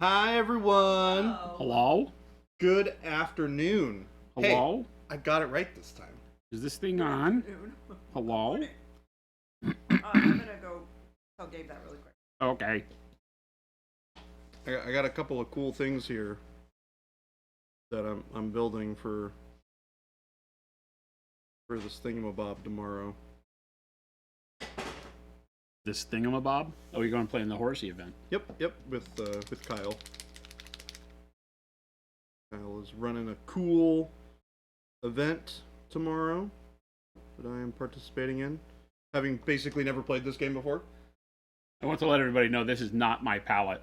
Hi, everyone. Hello? Good afternoon. Hello? Hey, I got it right this time. Is this thing on? Hello? I'm gonna go tell Gabe that really quick. Okay. I got a couple of cool things here that I'm building for this thingamabob tomorrow. This thingamabob? Oh, you're going to play in the horsey event. Yep, with Kyle. Kyle is running a cool event tomorrow that I am participating in, having basically never played this game before. I want to let everybody know this is not my palette.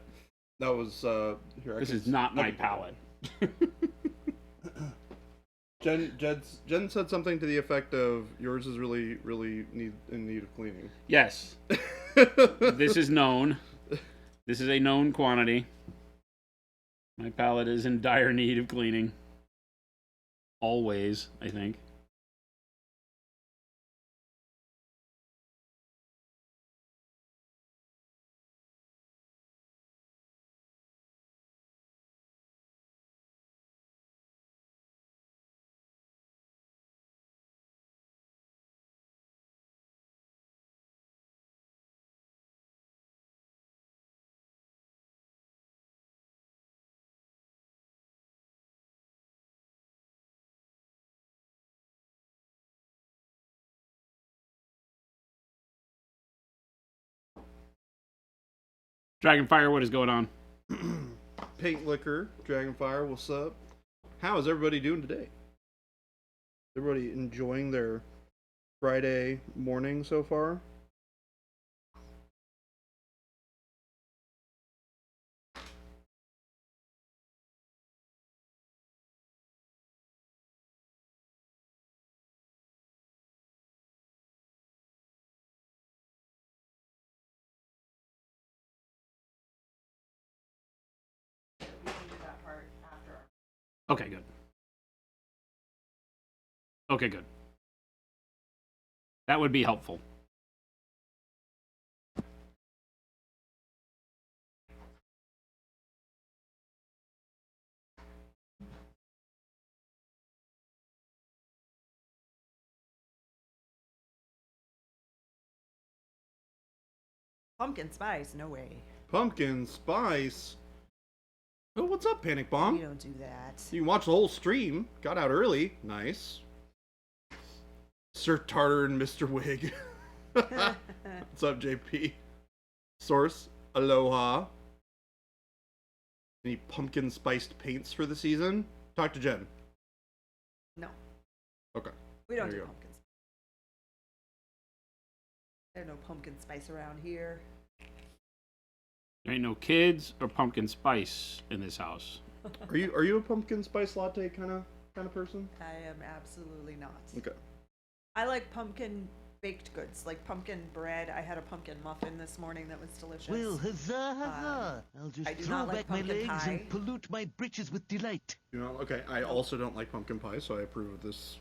That was here. This is not my palette. Jen said something to the effect of yours is really in need of cleaning. Yes. This is known. This is a known quantity. My palette is in dire need of cleaning. Always, I think. Dragonfire, what is going on? Paint Liquor, Dragonfire, what's up? How is everybody doing today? Everybody enjoying their Friday morning so far? We can do that part after. Okay, good. Okay, good. That would be helpful. Pumpkin spice, no way. Pumpkin Spice. Oh, what's up, Panic Bomb? We don't do that. You can watch the whole stream. Got out early. Nice. Sir Tartar and Mr. Wig. What's up, JP? Source, aloha. Any pumpkin spiced paints for the season? Talk to Jen. No, Okay. we don't There do you go. pumpkin spice. There's no pumpkin spice around here. There ain't no kids or pumpkin spice in this house. Are you a pumpkin spice latte kind of person? I am absolutely not. Okay. I like pumpkin baked goods, like pumpkin bread. I had a pumpkin muffin this morning that was delicious. Well, huzzah, huzzah! I'll I just do throw not like back my pumpkin legs pie. and pollute my britches with delight. You know, okay. I also don't like pumpkin pie, so I approve of this.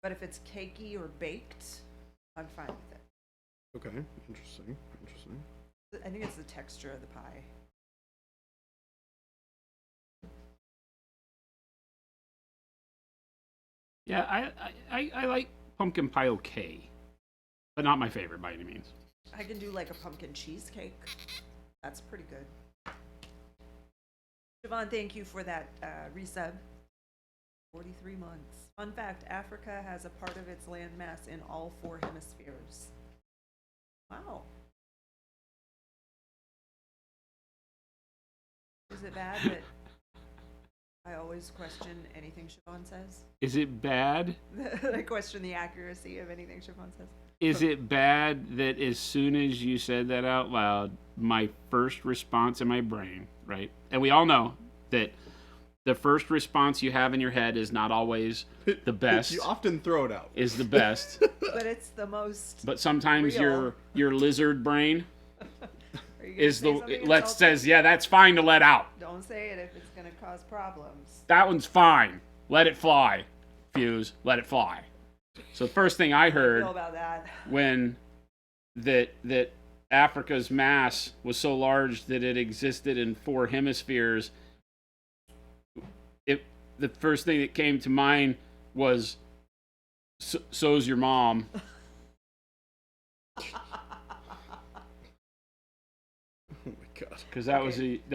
But if it's cakey or baked, I'm fine with it. Okay. Interesting. I think it's the texture of the pie. Yeah, I like pumpkin pie okay, but not my favorite by any means. I can do like a pumpkin cheesecake. That's pretty good. Siobhan, thank you for that resub. 43 months. Fun fact, Africa has a part of its landmass in all 4 hemispheres. Wow. Is it bad that I always question anything Siobhan says? Is it bad? I question the accuracy of anything Siobhan says. Is it bad that as soon as you said that out loud, my first response in my brain, right? And we all know that the first response you have in your head is not always the best. You often throw it out. Is the best. But it's the most. But sometimes Real. your lizard brain Are you gonna is say the something let's insulting? says, yeah, that's fine to let out. Don't say it if it's gonna cause problems. That one's fine. Let it fly. Fuse, let it fly. So the first thing I I heard feel about that. when that Africa's mass was so large that it existed in 4 hemispheres, the first thing that came to mind was, so's your mom. Oh my god. Because that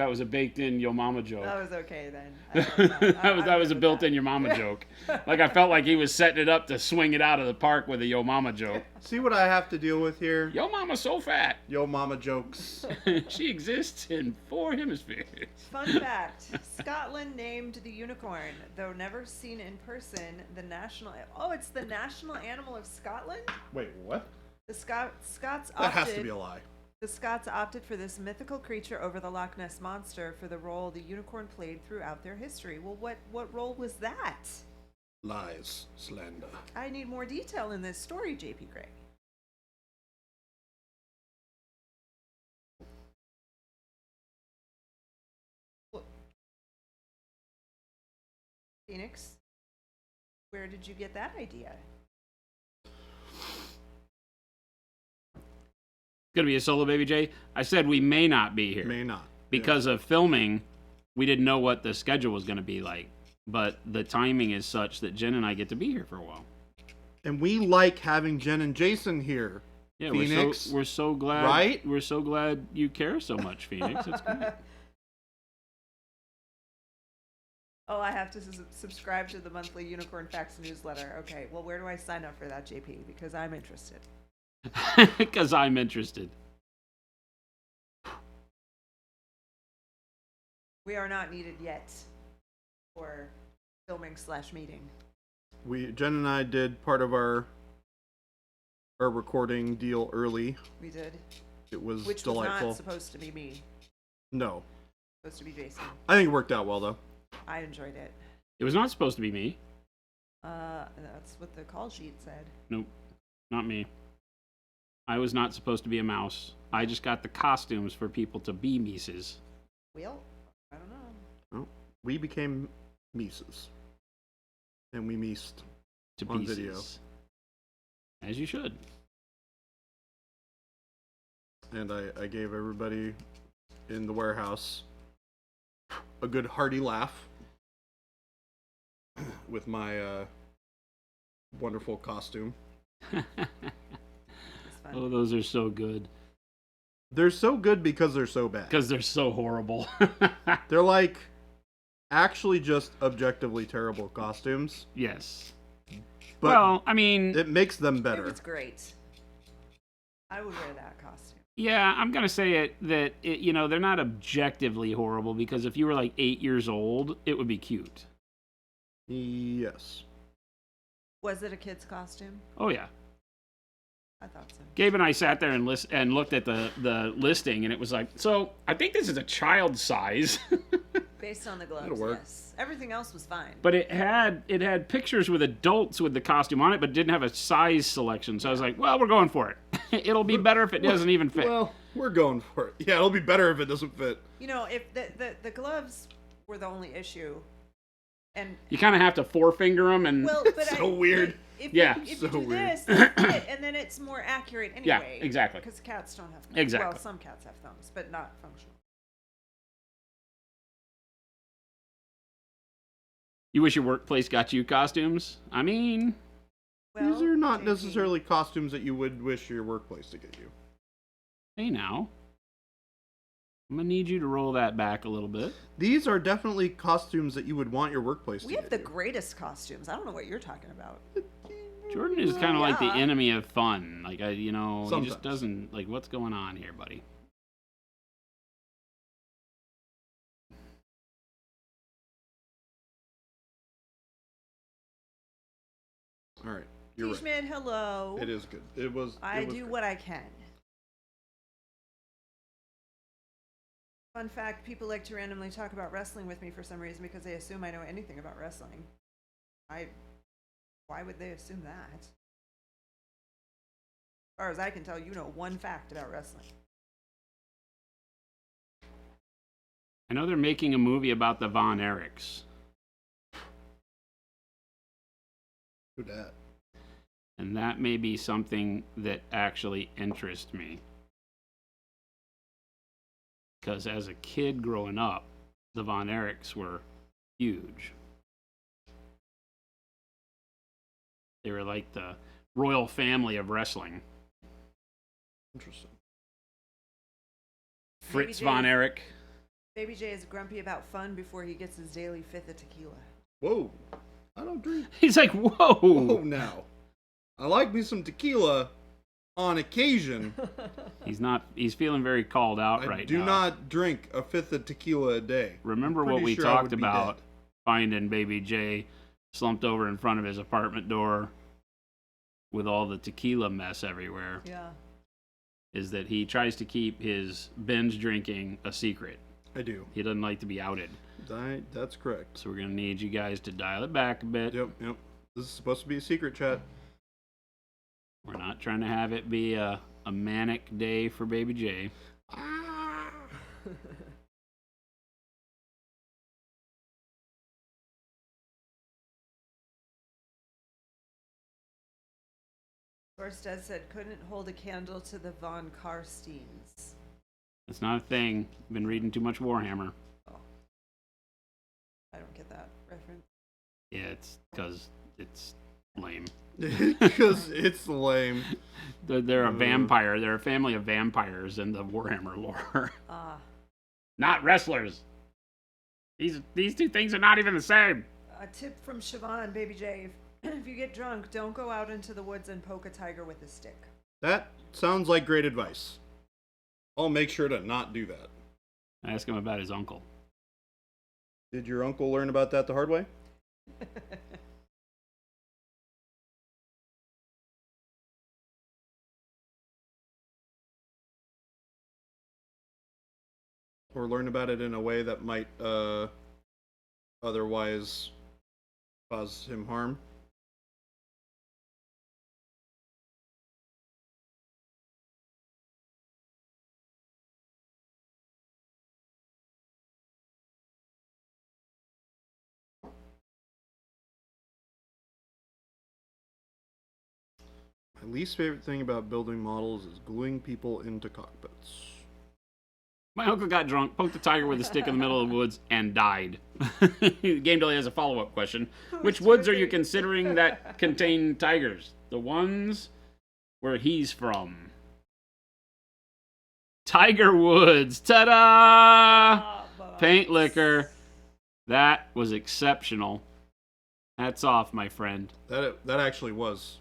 was a baked in yo mama joke. That was okay then. that was a built in your mama joke. Like I felt like he was setting it up to swing it out of the park with a yo mama joke. See what I have to deal with here? Yo mama's so fat. Yo mama jokes. She exists in 4 hemispheres. Fun fact: Scotland named the unicorn, though never seen in person, the national. Oh, it's the national animal of Scotland. Wait, what? The Scots opted. That has to be a lie. The Scots opted for this mythical creature over the Loch Ness Monster for the role the unicorn played throughout their history. Well, what role was that? Lies, slander. I need more detail in this story, JP Gray. Phoenix, where did you get that idea? Gonna be a solo baby J. I said we may not be here. May not. Because of filming, we didn't know what the schedule was gonna be like. But the timing is such that Jen and I get to be here for a while. And we like having Jen and Jason here. Yeah, Phoenix, we're so glad. right? We're so glad you care so much, Phoenix. It's great. Oh, I have to subscribe to the monthly Unicorn Facts newsletter. Okay, well, where do I sign up for that, JP? Because I'm interested. Because I'm interested. We are not needed yet for filming/meeting. Jen and I did part of our recording deal early. We did. It was Which delightful. was not supposed to be me. No. Supposed to be Jason. I think it worked out well though. I enjoyed it. It was not supposed to be me. That's what the call sheet said. Nope, not me. I was not supposed to be a mouse. I just got the costumes for people to be Mises. Well, I don't know. Well, we became Mises. And we meesed To on pieces. video. As you should. And I gave everybody in the warehouse a good hearty laugh with my wonderful costume. It's fun. Oh, those are so good. They're so good because they're so bad. Because they're so horrible. They're like actually just objectively terrible costumes. Yes. But well, I mean, it makes them I think better. it's great. I would wear that costume. yeah, I'm gonna say that they're not objectively horrible because if you were like 8 years old, it would be cute. Yes. Was it a kid's costume? Oh yeah. I thought so. Gabe and I sat there and looked at the listing, and it was like, so I think this is a child size. Based on the gloves, It'll work. yes. Everything else was fine. But it had pictures with adults with the costume on it, but didn't have a size selection. So I was like, well, we're going for it. It'll be better if it doesn't even fit. Well, we're going for it. Yeah, it'll be better if it doesn't fit. You know, if the gloves were the only issue, and You kind of have to forefinger them, and well, but So weird. If Yeah, if so you do weird. this, they fit, and then it's more accurate Yeah, anyway. exactly. Because cats don't have thumbs. Exactly. Well, some cats have thumbs, but not functional. you wish your workplace got you costumes. I mean, Well, These are not JP, necessarily costumes that you would wish your workplace to get you. hey now, I'm gonna need you to roll that back a little bit. These are definitely costumes that you would want your workplace We to have get the greatest costumes. I don't know what you're talking about. Jordan is kind of like the Yeah. enemy of fun. Like he Sometimes. just doesn't like what's going on here, buddy. All right, you're right. Fishman, hello. It is good. It was. I it was do great. what I can. Fun fact, people like to randomly talk about wrestling with me for some reason because they assume I know anything about wrestling. Why would they assume that? As far as I can tell, you know one fact about wrestling. I know they're making a movie about the Von Erichs, Who dat? and that may be something that actually interests me. because as a kid growing up, the Von Erichs were huge. They were like the royal family of wrestling. Interesting. Fritz J- Von Erich. Baby J is grumpy about fun before he gets his daily fifth of tequila. Whoa. I don't drink. He's like, whoa. Whoa now. I like me some tequila on occasion. He's feeling very called out I right do now. not drink a fifth of tequila a day. Remember I'm what pretty we sure I talked would be about dead. finding Baby J slumped over in front of his apartment door with all the tequila mess everywhere? Yeah. Is that he tries to keep his binge drinking a secret. I do. He doesn't like to be outed. That's correct. So we're going to need you guys to dial it back a bit. Yep. This is supposed to be a secret chat. We're not trying to have it be a manic day for Baby J. Ah. Orsted said couldn't hold a candle to the Von Karsteins. It's not a thing. Been reading too much Warhammer. I don't get that reference. Yeah, it's because it's lame. Because it's lame. They're a vampire. They're a family of vampires in the Warhammer lore. Ah. Not wrestlers. These two things are not even the same. A tip from Siobhan, Baby J. If you get drunk, don't go out into the woods and poke a tiger with a stick. That sounds like great advice. I'll make sure to not do that. Ask him about his uncle. Did your uncle learn about that the hard way? Or learn about it in a way that might otherwise cause him harm? My least favorite thing about building models is gluing people into cockpits. My uncle got drunk, poked a tiger with a stick in the middle of the woods, and died. Game Delay has a follow-up question. Which woods are you considering that contain tigers? The ones where he's from. Tiger Woods. Ta-da! Paint liquor. That was exceptional. Hats off, my friend. That actually was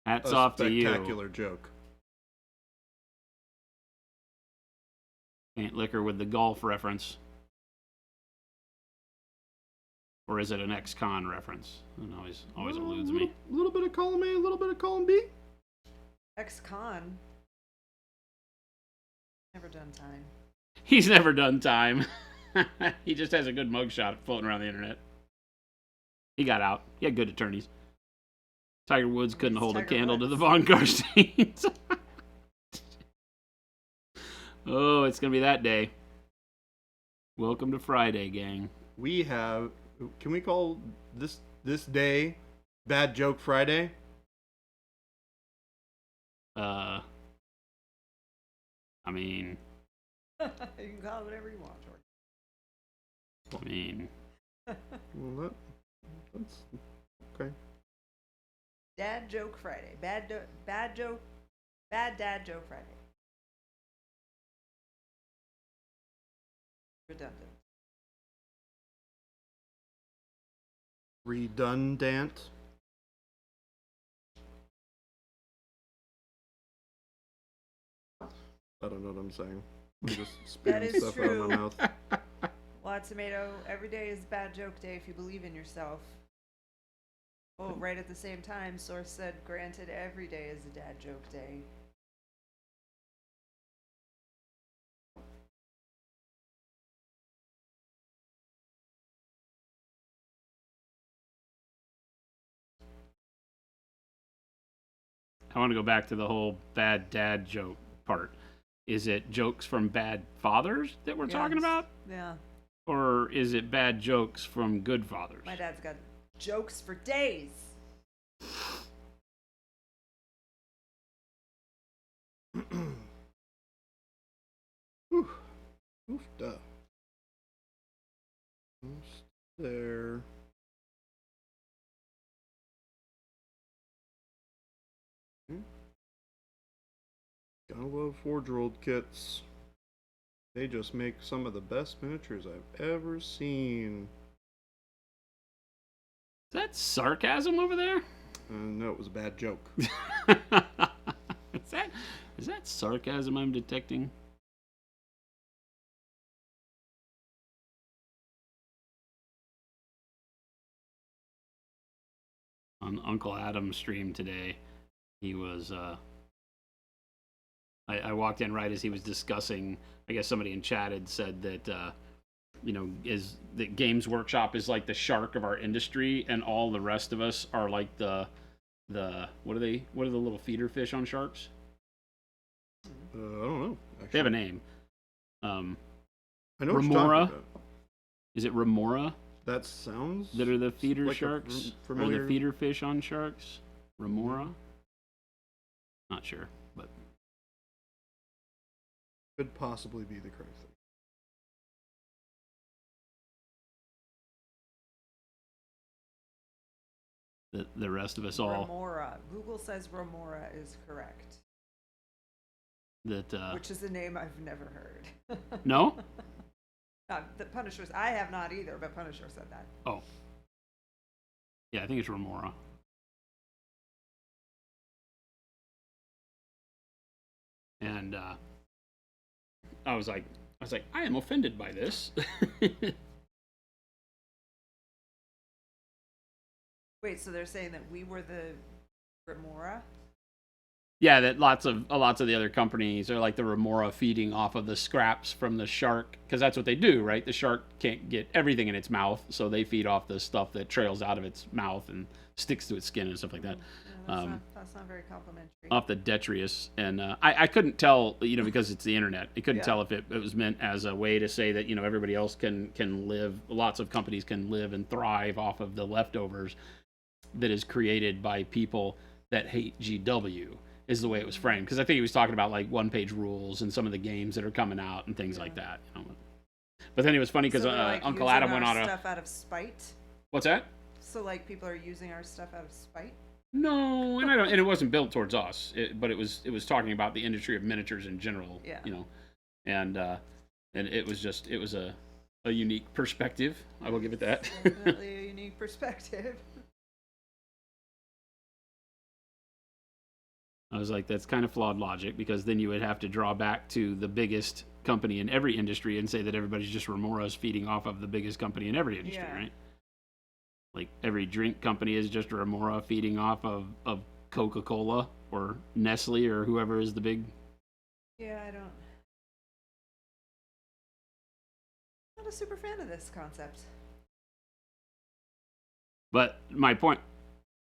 Hats a off to you. spectacular joke. Paint liquor with the golf reference. Or is it an ex-con reference? It always eludes me. A little bit of column A, a little bit of column B. Ex-con. Never done time. He's never done time. He just has a good mugshot floating around the internet. He got out. He had good attorneys. Tiger Woods couldn't It's hold a Tiger candle to Woods. the Von Karsteins. Oh, it's going to be that day. Welcome to Friday, gang. We have. Can we call this day Bad Joke Friday? I mean, You can call it whatever you want, George. Well, that's okay. Dad Joke Friday. Bad dad joke Friday. Redundant. Redundant. I don't know what I'm saying. I'm just spitting is stuff out of true. my mouth. Well, Tomato, every day is bad joke day if you believe in yourself. Oh, right at the same time, Source said, granted, every day is a dad joke day. I want to go back to the whole bad dad joke part. Is it jokes from bad fathers that we're talking Yes. about? Yeah. Or is it bad jokes from good fathers? My dad's got jokes for days. Whew. Oof. there. Gotta love Forge World kits. They just make some of the best miniatures I've ever seen. Is that sarcasm over there? No, it was a bad joke. Is that sarcasm I'm detecting? On Uncle Adam's stream today, he was I walked in right as he was discussing. I guess somebody in chat had said that is that Games Workshop is like the shark of our industry, and all the rest of us are like the what are the little feeder fish on sharks? I don't know. Actually. They have a name. I know what you're talking Remora. about. Is it Remora? That sounds That are the feeder like sharks? Or familiar. the feeder fish on sharks? Remora? Not sure, but Could possibly be the correct thing. the rest of us all Remora. Google says Remora is correct, that which is a name I've never heard. no? The Punishers, I have not either, but Punisher said that. Oh. Yeah, I think it's Remora. And I was like, I am offended by this. Wait, so they're saying that we were the Remora? Yeah, that lots of the other companies are like the Remora, feeding off of the scraps from the shark, because that's what they do, right? The shark can't get everything in its mouth, so they feed off the stuff that trails out of its mouth and sticks to its skin and stuff like that. Yeah, that's not very complimentary. Off the detritus, and I couldn't tell, because it's the internet. I couldn't tell if it was meant as a way to say that everybody else can live. Lots of companies can live and thrive off of the leftovers that is created by people that hate GW. Is the way it was framed, because I think he was talking about like one-page rules and some of the games that are coming out and things like that. But then it was funny because So they're, like, Uncle Adam went using on our a. stuff out of spite. What's that? So like people are using our stuff out of spite. No, and I don't. And it wasn't built towards us, but it was talking about the industry of miniatures in general. Yeah. And it was a unique perspective. I will give it that. Definitely a unique perspective. I was like, that's kind of flawed logic, because then you would have to draw back to the biggest company in every industry and say that everybody's just Remoras feeding off of the biggest company in every industry, right? Like every drink company is just a Remora feeding off of Coca-Cola or Nestle or whoever is the big. Yeah, I'm not a super fan of this concept. But my point,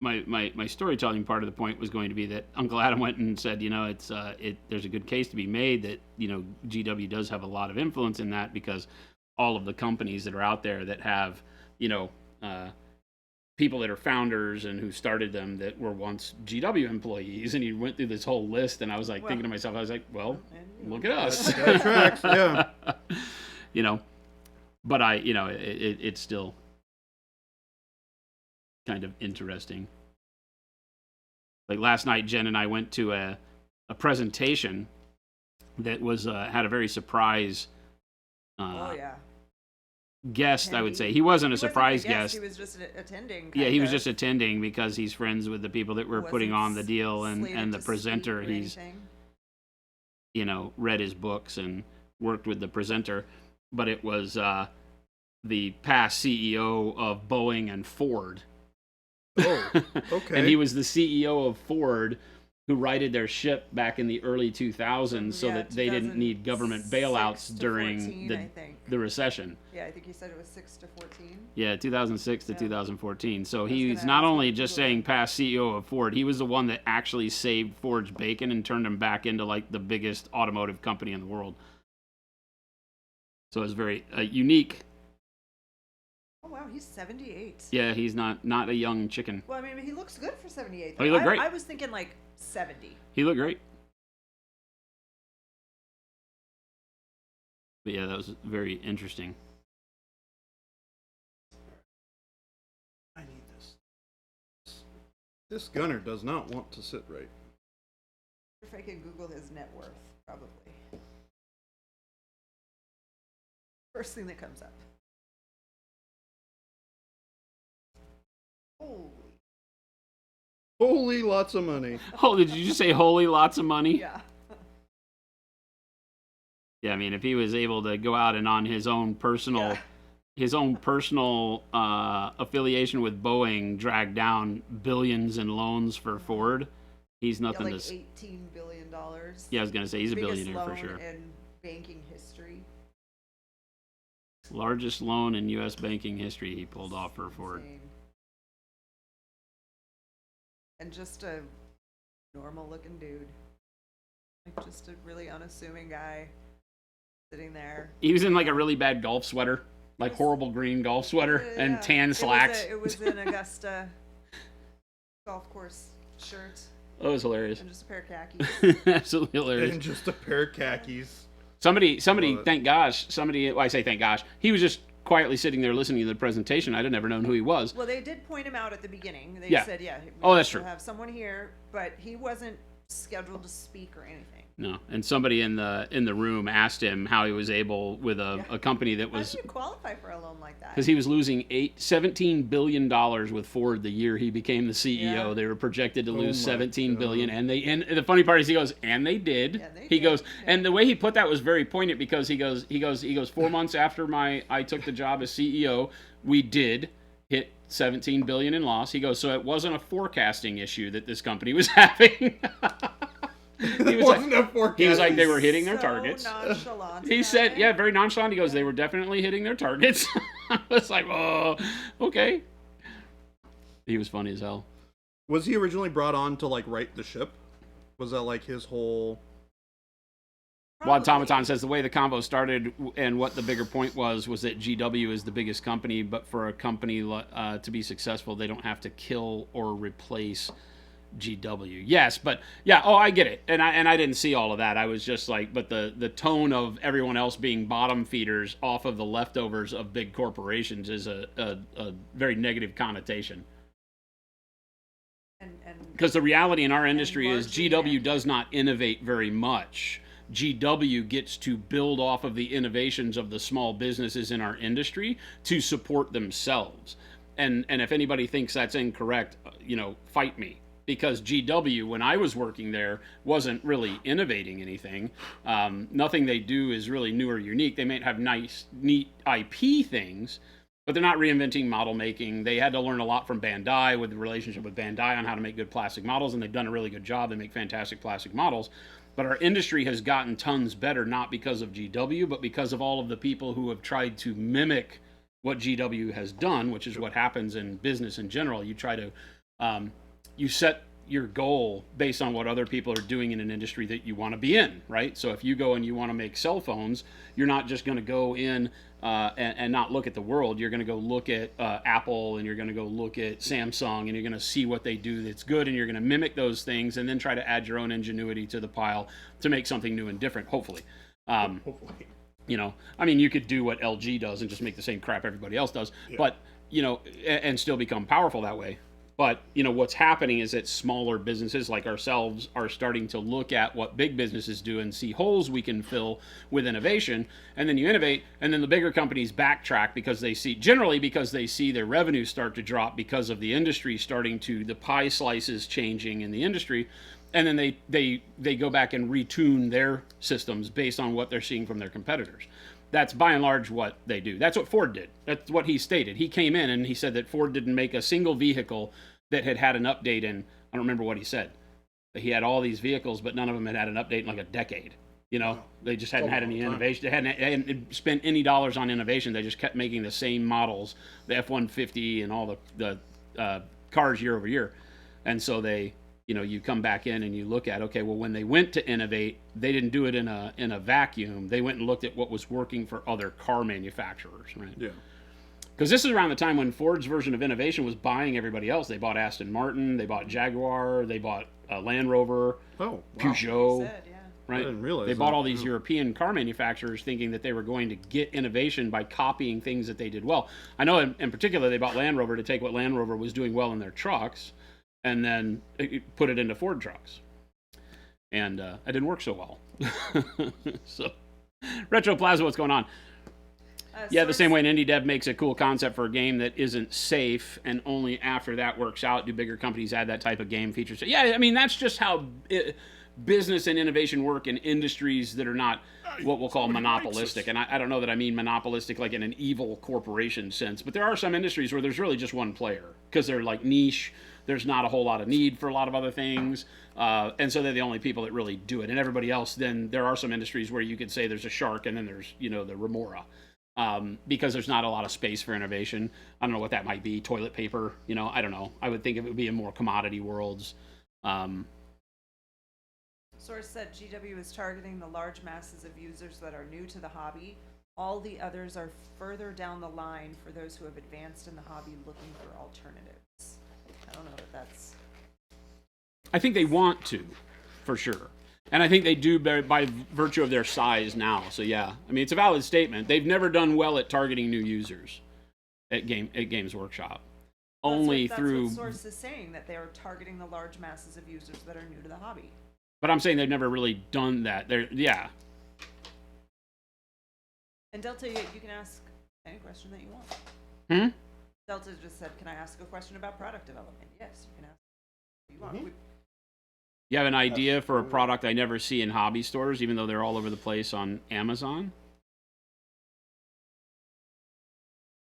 my storytelling part of the point was going to be that Uncle Adam went and said, there's a good case to be made that, GW does have a lot of influence in that, because all of the companies that are out there that have, people that are founders and who started them that were once GW employees, and he went through this whole list, and I was like, thinking to myself, I was like, well, look at us. That tracks, yeah. But it's still kind of interesting. Like last night, Jen and I went to a presentation that was had a very surprise guest. I would say he wasn't a surprise guest. He was just attending. Yeah, he was just attending because he's friends with the people that were putting on the deal, and the presenter. He's read his books and worked with the presenter, but it was the past CEO of Boeing and Ford. Oh, okay. And he was the CEO of Ford, who righted their ship back in the early 2000s so that they didn't need government bailouts during the recession. Yeah, I think he said it was 6 to 14. Yeah, 2006 to 2014. So he's not only just saying past CEO of Ford, he was the one that actually saved Ford's bacon and turned them back into like the biggest automotive company in the world. So it's very unique. Oh wow, he's 78. Yeah, he's not a young chicken. Well, I mean, he looks good for 78. Oh, he looked great. I was thinking like 70. He looked great. But yeah, that was very interesting. This gunner does not want to sit right. If I can Google his net worth, probably. First thing that comes up. Holy lots of money. Oh, did you just say holy lots of money? Yeah. Yeah, I mean, if he was able to go out and on his own personal, affiliation with Boeing, drag down billions in loans for Ford, he's nothing like to. $18 billion. Yeah, I was gonna say he's a Biggest billionaire for loan sure. in banking history. Largest loan in U.S. banking history he pulled off for Ford. Insane. And just a normal looking dude. Like just a really unassuming guy sitting there. He was in like a really bad golf sweater, like horrible green golf sweater and tan slacks. It was an Augusta golf course shirt That was hilarious. and just a pair of khakis. Absolutely hilarious. And just a pair of khakis. Somebody, thank gosh, well, I say thank gosh, he was just quietly sitting there listening to the presentation. I'd have never known who he was. Well, they did point him out at the beginning. They Yeah. said, yeah, Oh, that's we'll true. have someone here, but he wasn't scheduled to speak or anything. No, and somebody in the room asked him how he was able with a company that How was, did you qualify for a loan like that? because he was losing $17 billion with Ford the year he became the CEO. Yeah. They were projected to lose my $17 God. billion, and the funny part is he goes, and they did. Yeah, they He did. goes, Yeah. and the way he put that was very poignant because he goes 4 months after I took the job as CEO, we did hit 17 billion in loss. He goes, so it wasn't a forecasting issue that this company was having. He was Wasn't like, a forecast. he was like, they were hitting their So targets. nonchalant He about said, it. yeah, very nonchalant. He goes, they were definitely hitting their targets. I was like, oh, okay. He was funny as hell. Was he originally brought on to like right the ship? Was that like his whole? Wad Probably. Tomaton says the way the convo started and what the bigger point was that GW is the biggest company, but for a company to be successful, they don't have to kill or replace GW. Yes, but yeah, oh, I get it. And I didn't see all of that. I was just like, but the tone of everyone else being bottom feeders off of the leftovers of big corporations is a very negative connotation. And Because the reality in our industry is largely, GW yeah. does not innovate very much. GW gets to build off of the innovations of the small businesses in our industry to support themselves. And if anybody thinks that's incorrect, fight me. Because GW, when I was working there, wasn't really innovating anything. Nothing they do is really new or unique. They might have nice, neat IP things, but they're not reinventing model making. They had to learn a lot from Bandai with the relationship with Bandai on how to make good plastic models, and they've done a really good job. They make fantastic plastic models. But our industry has gotten tons better, not because of GW, but because of all of the people who have tried to mimic what GW has done, which is what happens in business in general. You try to, you set your goal based on what other people are doing in an industry that you want to be in, right? So if you go and you want to make cell phones, you're not just going to go in and not look at the world. You're going to go look at Apple, and you're going to go look at Samsung, and you're going to see what they do that's good, and you're going to mimic those things and then try to add your own ingenuity to the pile to make something new and different, hopefully. Hopefully. You could do what LG does and just make the same crap everybody else does, but, and still become powerful that way. But, what's happening is that smaller businesses like ourselves are starting to look at what big businesses do and see holes we can fill with innovation. And then you innovate, and then the bigger companies backtrack because they see their revenues start to drop because of the industry the pie slices changing in the industry. And then they go back and retune their systems based on what they're seeing from their competitors. That's by and large what they do. That's what Ford did. That's what he stated. He came in and he said that Ford didn't make a single vehicle that had an update in, I don't remember what he said. He had all these vehicles, but none of them had an update in like a decade. They just hadn't had any innovation. They hadn't spent any dollars on innovation. They just kept making the same models, the F-150 and all the cars year over year. And so you come back in and you look at, okay, well, when they went to innovate, they didn't do it in a vacuum. They went and looked at what was working for other car manufacturers, right? Yeah. Because this is around the time when Ford's version of innovation was buying everybody else. They bought Aston Martin, they bought Jaguar, they bought Land Rover, Oh, wow. Peugeot, said, yeah. right? I didn't realize they bought that. all these Yeah. European car manufacturers thinking that they were going to get innovation by copying things that they did well. I know in particular they bought Land Rover to take what Land Rover was doing well in their trucks and then put it into Ford trucks. And it didn't work so well. So, Retro Plaza, what's going on? Yeah, the same way an indie dev makes a cool concept for a game that isn't safe, and only after that works out do bigger companies add that type of game feature. So, yeah, I mean, that's just how business and innovation work in industries that are not what we'll call monopolistic. And I don't know that I mean monopolistic like in an evil corporation sense, but there are some industries where there's really just one player because they're like niche. There's not a whole lot of need for a lot of other things. And so they're the only people that really do it. And everybody else, then there are some industries where you could say there's a shark and then there's, the remora. Because there's not a lot of space for innovation. I don't know what that might be. Toilet paper, I don't know. I would think it would be in more commodity worlds. Source said GW is targeting the large masses of users that are new to the hobby. All the others are further down the line for those who have advanced in the hobby looking for alternatives. I don't know if that's... I think they want to, for sure. And I think they do by virtue of their size now. So yeah, I mean, it's a valid statement. They've never done well at targeting new users at Games Workshop. That's what Source is saying, that they are targeting the large masses of users that are new to the hobby. But I'm saying they've never really done that. Yeah. And Delta, you can ask any question that you want. Delta just said, "Can I ask a question about product development?" Yes, you can ask what you want. You have an idea for a product I never see in hobby stores, even though they're all over the place on Amazon?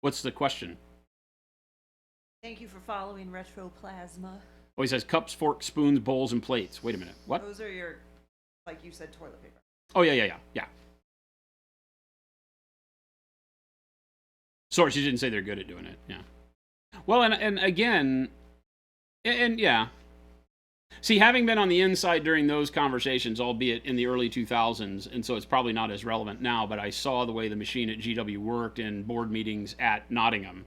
What's the question? Thank you for following Retroplasma. Oh, he says cups, forks, spoons, bowls, and plates. Wait a minute. What? Those are your, like you said, toilet paper. Oh, yeah. Source, you didn't say they're good at doing it. Yeah. Well, and again, and yeah. See, having been on the inside during those conversations, albeit in the early 2000s, and so it's probably not as relevant now, but I saw the way the machine at GW worked in board meetings at Nottingham.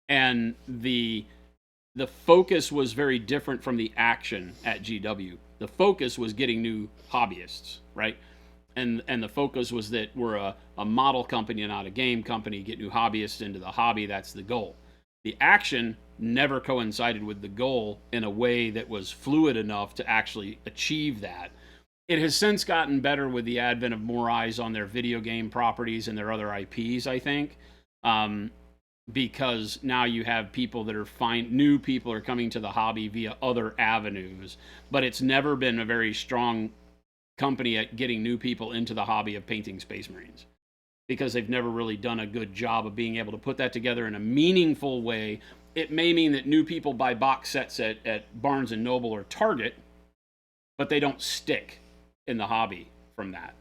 And the focus was very different from the action at GW. The focus was getting new hobbyists, right? And the focus was that we're a model company and not a game company, get new hobbyists into the hobby, that's the goal. The action never coincided with the goal in a way that was fluid enough to actually achieve that. It has since gotten better with the advent of more eyes on their video game properties and their other IPs, I think. Because now you have people that are new people are coming to the hobby via other avenues, but it's never been a very strong company at getting new people into the hobby of painting Space Marines, because they've never really done a good job of being able to put that together in a meaningful way. It may mean that new people buy box sets at Barnes & Noble or Target, but they don't stick in the hobby from that.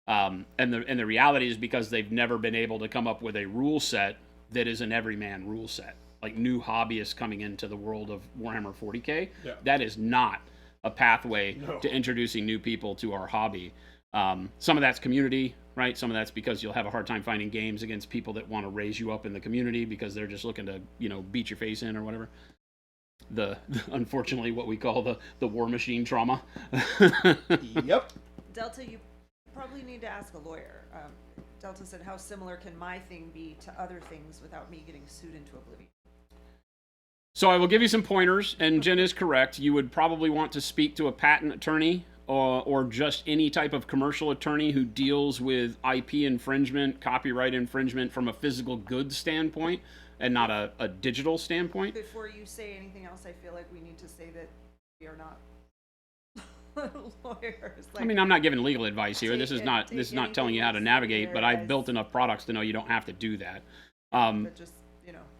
And the reality is because they've never been able to come up with a rule set that is an everyman rule set. Like new hobbyists coming into the world of Warhammer 40K, that is not a pathway to introducing new people to our hobby. Some of that's community, right? Some of that's because you'll have a hard time finding games against people that want to raise you up in the community because they're just looking to, beat your face in or whatever. Unfortunately, what we call the war machine trauma. Yep. Delta, you probably need to ask a lawyer. Delta said, how similar can my thing be to other things without me getting sued into oblivion? So I will give you some pointers, and Jen is correct. You would probably want to speak to a patent attorney or just any type of commercial attorney who deals with IP infringement, copyright infringement from a physical goods standpoint and not a digital standpoint. Before you say anything else, I feel like we need to say that we are not lawyers. I mean, I'm not giving legal advice here. This is not telling you how to navigate, but I've built enough products to know you don't have to do that. But just,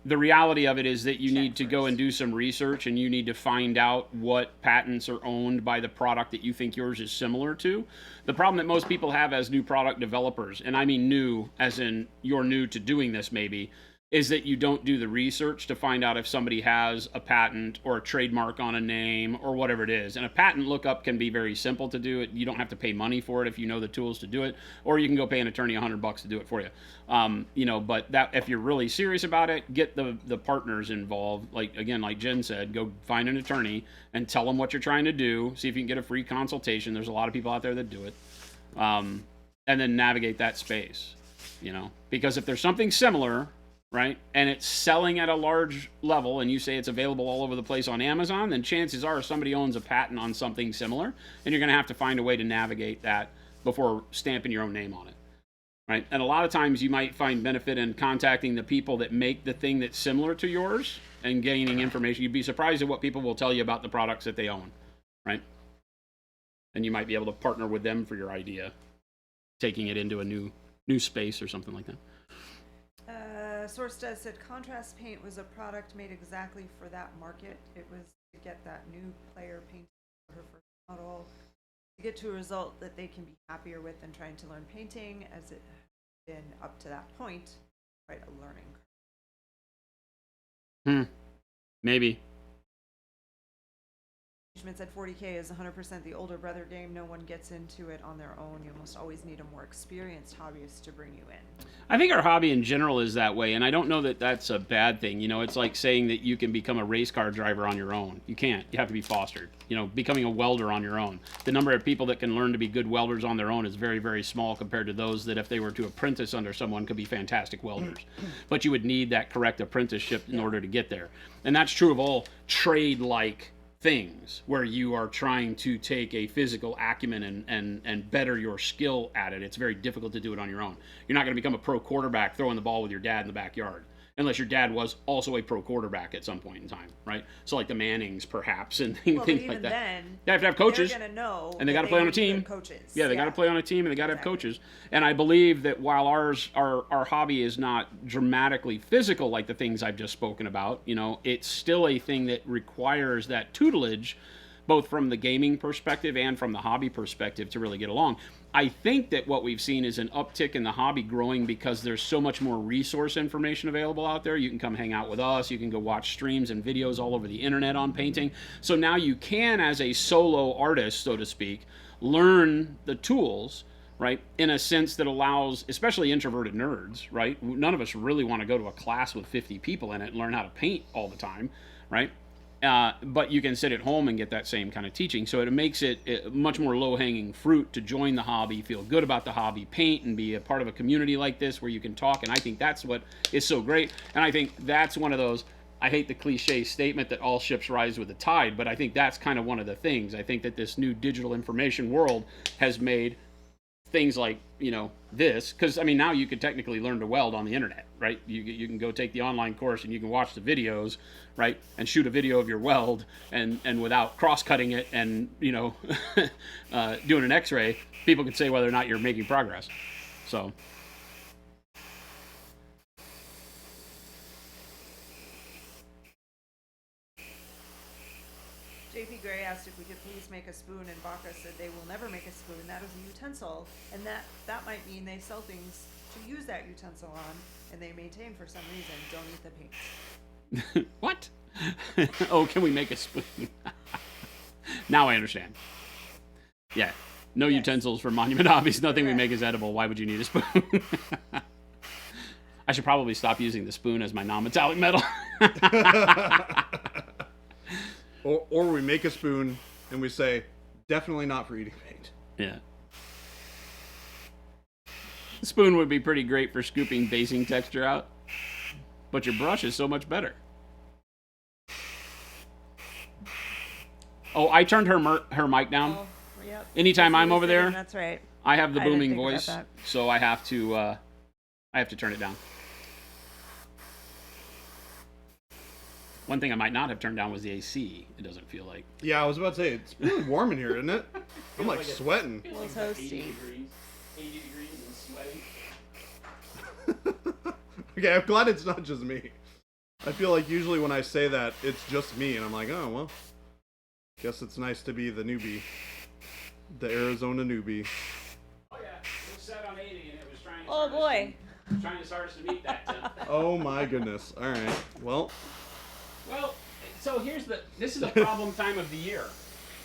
the reality of it is that you need to go and do some research, and you need to find out what patents are owned by the product that you think yours is similar to. The problem that most people have as new product developers, and I mean new as in you're new to doing this maybe, is that you don't do the research to find out if somebody has a patent or a trademark on a name or whatever it is. And a patent lookup can be very simple to do. You don't have to pay money for it if you know the tools to do it, or you can go pay an attorney $100 to do it for you. But that if you're really serious about it, get the partners involved. Like Jen said, go find an attorney and tell them what you're trying to do. See if you can get a free consultation. There's a lot of people out there that do it. And then navigate that space, because if there's something similar, right, and it's selling at a large level, and you say it's available all over the place on Amazon, then chances are somebody owns a patent on something similar, and you're going to have to find a way to navigate that before stamping your own name on it, right? And a lot of times you might find benefit in contacting the people that make the thing that's similar to yours and gaining information. You'd be surprised at what people will tell you about the products that they own, right? And you might be able to partner with them for your idea, taking it into a new space or something like that. Source Does said contrast paint was a product made exactly for that market. It was to get that new player painting for her first model, to get to a result that they can be happier with than trying to learn painting, as it had been up to that point, right? A learning curve. Maybe. Schmidt said 40K is 100% the older brother game. No one gets into it on their own. You almost always need a more experienced hobbyist to bring you in. I think our hobby in general is that way, and I don't know that that's a bad thing. You know, it's like saying that you can become a race car driver on your own. You can't. You have to be fostered. You know, becoming a welder on your own. The number of people that can learn to be good welders on their own is very, very small compared to those that if they were to apprentice under someone could be fantastic welders. But you would need that correct apprenticeship in order to get there. And that's true of all trade-like things where you are trying to take a physical acumen and better your skill at it. It's very difficult to do it on your own. You're not going to become a pro quarterback throwing the ball with your dad in the backyard, unless your dad was also a pro quarterback at some point in time, right? So like the Mannings, perhaps, and things like that. Then, they have to have coaches, they're gonna know, and they got to play on a team. Coaches. Yeah, they got to play on a team, and they got to have coaches. And I believe that while our hobby is not dramatically physical like the things I've just spoken about, you know, it's still a thing that requires that tutelage, both from the gaming perspective and from the hobby perspective, to really get along. I think that what we've seen is an uptick in the hobby growing because there's so much more resource information available out there. You can come hang out with us. You can go watch streams and videos all over the internet on painting. So now you can, as a solo artist, so to speak, learn the tools, right, in a sense that allows, especially introverted nerds, right? None of us really want to go to a class with 50 people in it and learn how to paint all the time, right? But you can sit at home and get that same kind of teaching. So it makes it much more low-hanging fruit to join the hobby, feel good about the hobby, paint, and be a part of a community like this where you can talk. And I think that's what is so great. And I think that's one of those, I hate the cliche statement that all ships rise with the tide, but I think that's kind of one of the things. I think that this new digital information world has made things like, you know, this, because I mean now you could technically learn to weld on the internet, right? You can go take the online course and you can watch the videos, right, and shoot a video of your weld and without cross-cutting it and, you know, doing an x-ray, people can say whether or not you're making progress. So JP Gray asked if we could please make a spoon, and Baca said they will never make a spoon. That is a utensil, and that might mean they sell things to use that utensil on, and they maintain for some reason, don't eat the paint. What? Oh, can we make a spoon? Now I understand. Yeah. No Yes. utensils for Monument Hobbies. Nothing we Correct. make is edible. Why would you need a spoon? I should probably stop using the spoon as my non-metallic metal. Or we make a spoon and we say, definitely not for eating paint. Yeah. The spoon would be pretty great for scooping basing texture out, but your brush is so much better. Oh, I turned her mic down. Oh, yep. Anytime I'm over there, That's right. I have the I didn't booming think about voice, that. so I have to turn it down. One thing I might not have turned down was the AC. It doesn't feel like. Yeah, I was about to say, it's really warm in here, isn't it? I'm like sweating. Well, it's toasty. 80 degrees and sweaty. Okay, I'm glad it's not just me. I feel like usually when I say that, it's just me, and I'm like, oh, well, guess it's nice to be the newbie. The Arizona newbie. Oh yeah, it was set on 80 and it was trying to. Oh boy. Trying to start us to meet that temp. Oh my goodness. All right. Well, So this is a problem time of the year.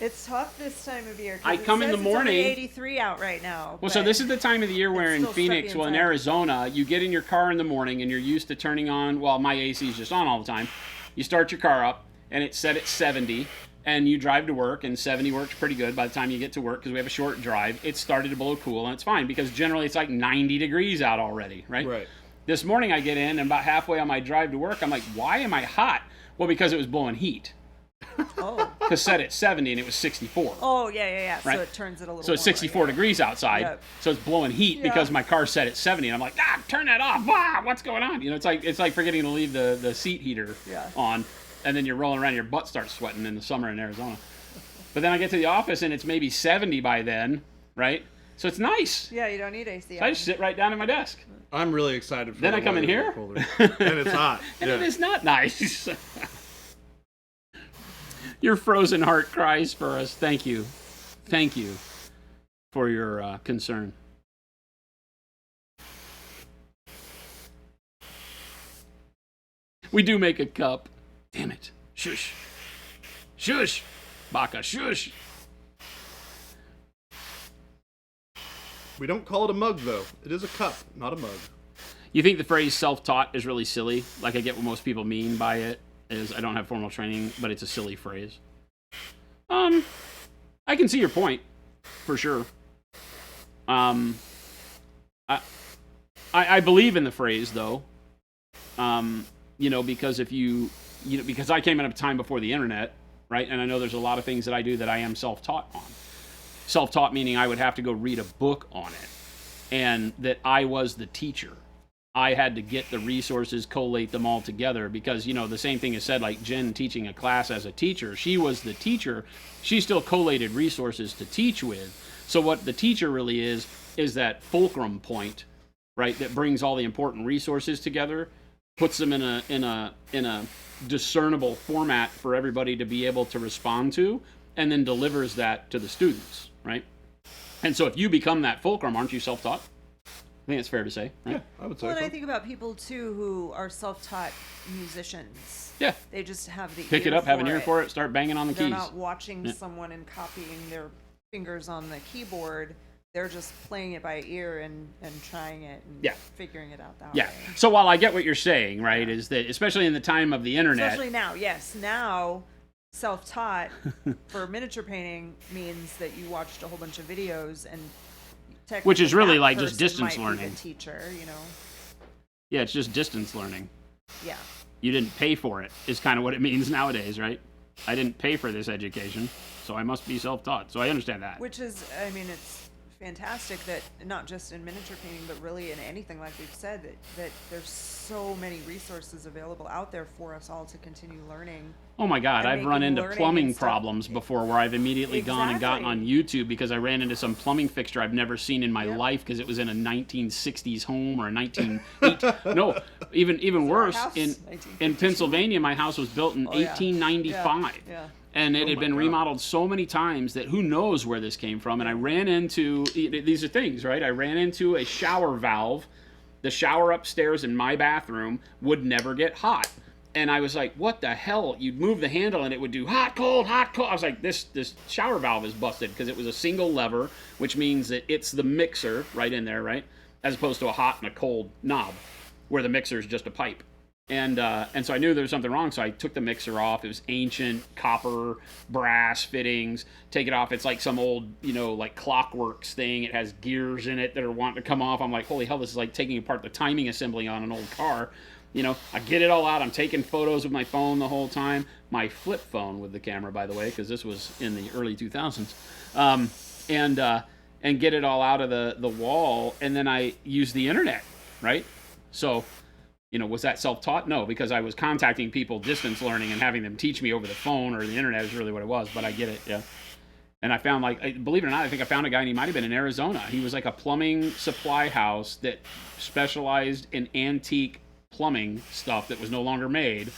It's tough this time of year. 'Cause I it come in says the it's only morning- 83 out right now. Well, so but this is the time of the year where it's in still Phoenix, stuffy well, in inside. Arizona, you get in your car in the morning and you're used to turning on, well, my AC is just on all the time. You start your car up and it's set at 70 and you drive to work and 70 works pretty good by the time you get to work because we have a short drive. It started to blow cool and it's fine because generally it's like 90 degrees out already, right? right. This morning I get in, and about halfway on my drive to work, I'm like, why am I hot? Well, because it was blowing heat. Oh. Because set at 70 and it was 64. Oh, yeah. Right. So it turns it a little So it's warmer, 64 degrees outside. Yep. So it's blowing heat because my car's set at 70. And I'm like, turn that off. What's going on? You know, it's like forgetting to leave the seat heater on, and then you're rolling around, your butt starts sweating in the summer in Arizona. But then I get to the office and it's maybe 70 by then, right? So it's nice. Yeah, you don't need AC. So I just sit right down at my desk. I'm really excited for Then the I come in weather to here. get colder. And it's hot. And it is not nice. Your frozen heart cries for us. Thank you. Thank you for your concern. We do make a cup. Damn it. Shush. Shush. Baka, shush. We don't call it a mug, though. It is a cup, not a mug. You think the phrase self-taught is really silly? Like, I get what most people mean by it is I don't have formal training, but it's a silly phrase. I can see your point, for sure. I believe in the phrase, though. Because because I came in a time before the internet, right? And I know there's a lot of things that I do that I am self-taught on. Self-taught meaning I would have to go read a book on it, and that I was the teacher. I had to get the resources, collate them all together, because, the same thing is said, like Jen teaching a class as a teacher. She was the teacher. She still collated resources to teach with. So what the teacher really is that fulcrum point, right, that brings all the important resources together, puts them in a discernible format for everybody to be able to respond to, and then delivers that to the students, right? And so if you become that fulcrum, aren't you self-taught? I think it's fair to say, right? Yeah, I would say Well, and so. I think about people, too, who are self-taught musicians. Yeah. They just have the Pick ear it up, have an for ear it. for it, start banging on the They're keys. not watching Yeah. someone and copying their fingers on the keyboard. They're just playing it by ear and trying it and figuring it out that Yeah. way. So while I get what you're saying, right, is that especially in the time of the internet, Especially now, yes. Now, self-taught for miniature painting means that you watched a whole bunch of videos and technically which is really that like just person distance might be learning. the teacher, Yeah, it's just distance learning. Yeah. You didn't pay for it is kind of what it means nowadays, right? I didn't pay for this education, so I must be self-taught. So I understand that. Which is, it's fantastic that not just in miniature painting, but really in anything, like we've said, that there's so many resources available out there for us all to continue learning. Oh my God, and I've run making into learning plumbing and stuff. problems before where I've immediately gone and gotten on Exactly. YouTube because I ran into some plumbing fixture I've never seen in my Yep. life because it was in a 1960s home or a 1980s. No, even worse, house, in 1950s. Pennsylvania, my house was built in Oh, yeah. 1895. Yeah. And it had my been God. remodeled so many times that who knows where this came from. And I ran into, these are things, right? I ran into a shower valve. The shower upstairs in my bathroom would never get hot. And I was like, what the hell? You'd move the handle and it would do hot, cold, hot, cold. I was like, this shower valve is busted because it was a single lever, which means that it's the mixer right in there, right? As opposed to a hot and a cold knob where the mixer is just a pipe. And so I knew there was something wrong, so I took the mixer off. It was ancient copper, brass fittings. Take it off. It's like some old, like Clockworks thing. It has gears in it that are wanting to come off. I'm like, holy hell, this is like taking apart the timing assembly on an old car. I get it all out. I'm taking photos with my phone the whole time. My flip phone with the camera, by the way, because this was in the early 2000s. And get it all out of the wall, and then I use the internet, right? So... was that self-taught? No, because I was contacting people distance learning and having them teach me over the phone or the internet is really what it was, but I get it, yeah. And I found, believe it or not, I think I found a guy, and he might have been in Arizona. He was like a plumbing supply house that specialized in antique plumbing stuff that was no longer made,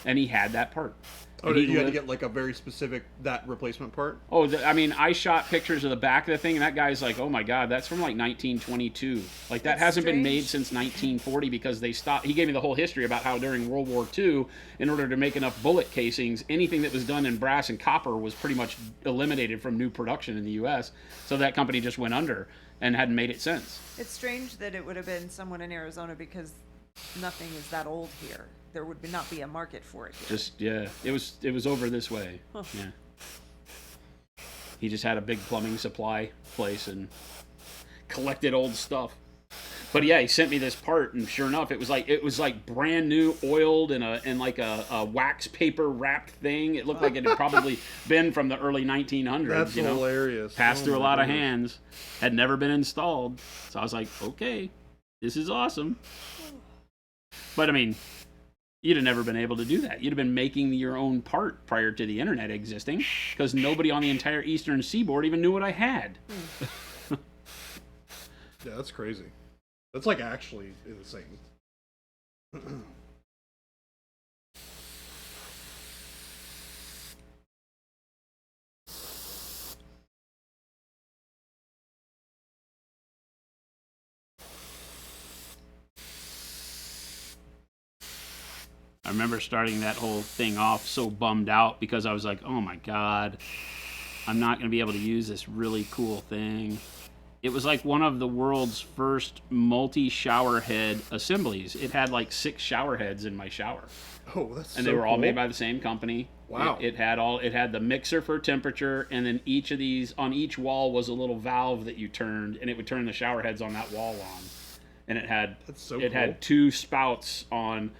and he had that part. Oh, And did you had to lived- get like a very specific, that replacement part? Oh, I shot pictures of the back of the thing, and that guy's like, oh my God, that's from like 1922. Like, that That's hasn't been strange. made since 1940 because they stopped. He gave me the whole history about how during World War II, in order to make enough bullet casings, anything that was done in brass and copper was pretty much eliminated from new production in the U.S. So that company just went under and hadn't made it since. It's strange that it would have been someone in Arizona because nothing is that old here. There would not be a market for it here. It was over this way. Huh. Yeah. He just had a big plumbing supply place and collected old stuff. But yeah, he sent me this part, and sure enough, it was like brand new, oiled in like a wax paper wrapped thing. It looked like it had probably been from the early 1900s. That's hilarious. Passed through a my lot of goodness. hands, had never been installed. So I was like, okay, this is awesome. But I mean, you'd have never been able to do that. You'd have been making your own part prior to the internet existing, because nobody on the entire eastern seaboard even knew what I had. Yeah, that's crazy. That's like actually insane. I remember starting that whole thing off so bummed out because I was like, oh my God, I'm not going to be able to use this really cool thing. It was like one of the world's first multi-shower head assemblies. It had like 6 shower heads in my shower. Oh, that's And so they were all cool. made by the same company. Wow. It had the mixer for temperature, and then each of these, on each wall was a little valve that you turned, and it would turn the shower heads on that wall on. And it had That's so it cool. had 2 spouts on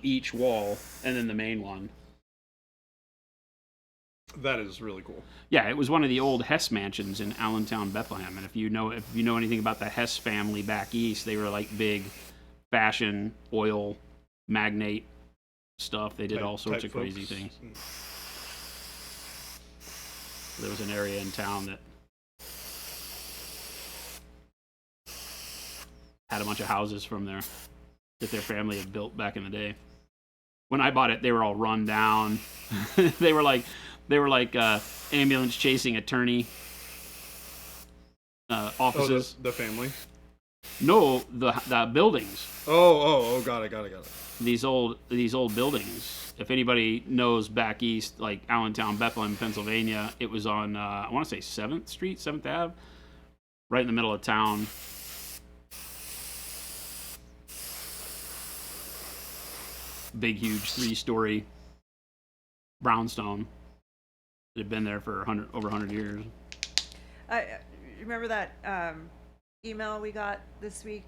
each wall, and then the main one. That is really cool. Yeah, it was one of the old Hess mansions in Allentown, Bethlehem. And if you know anything about the Hess family back east, they were like big fashion oil magnate stuff. They did all sorts of crazy things. There was an area in town that had a bunch of houses from there that their family had built back in the day. When I bought it, they were all run down. They were like ambulance chasing attorney offices. Oh, the family. No, the buildings. Oh, got it. These old buildings. If anybody knows back east, like Allentown, Bethlehem, Pennsylvania, it was on I want to say 7th Street, 7th Ave, right in the middle of town. Big, huge 3-story brownstone that had been there for over 100 years. Remember that email we got this week?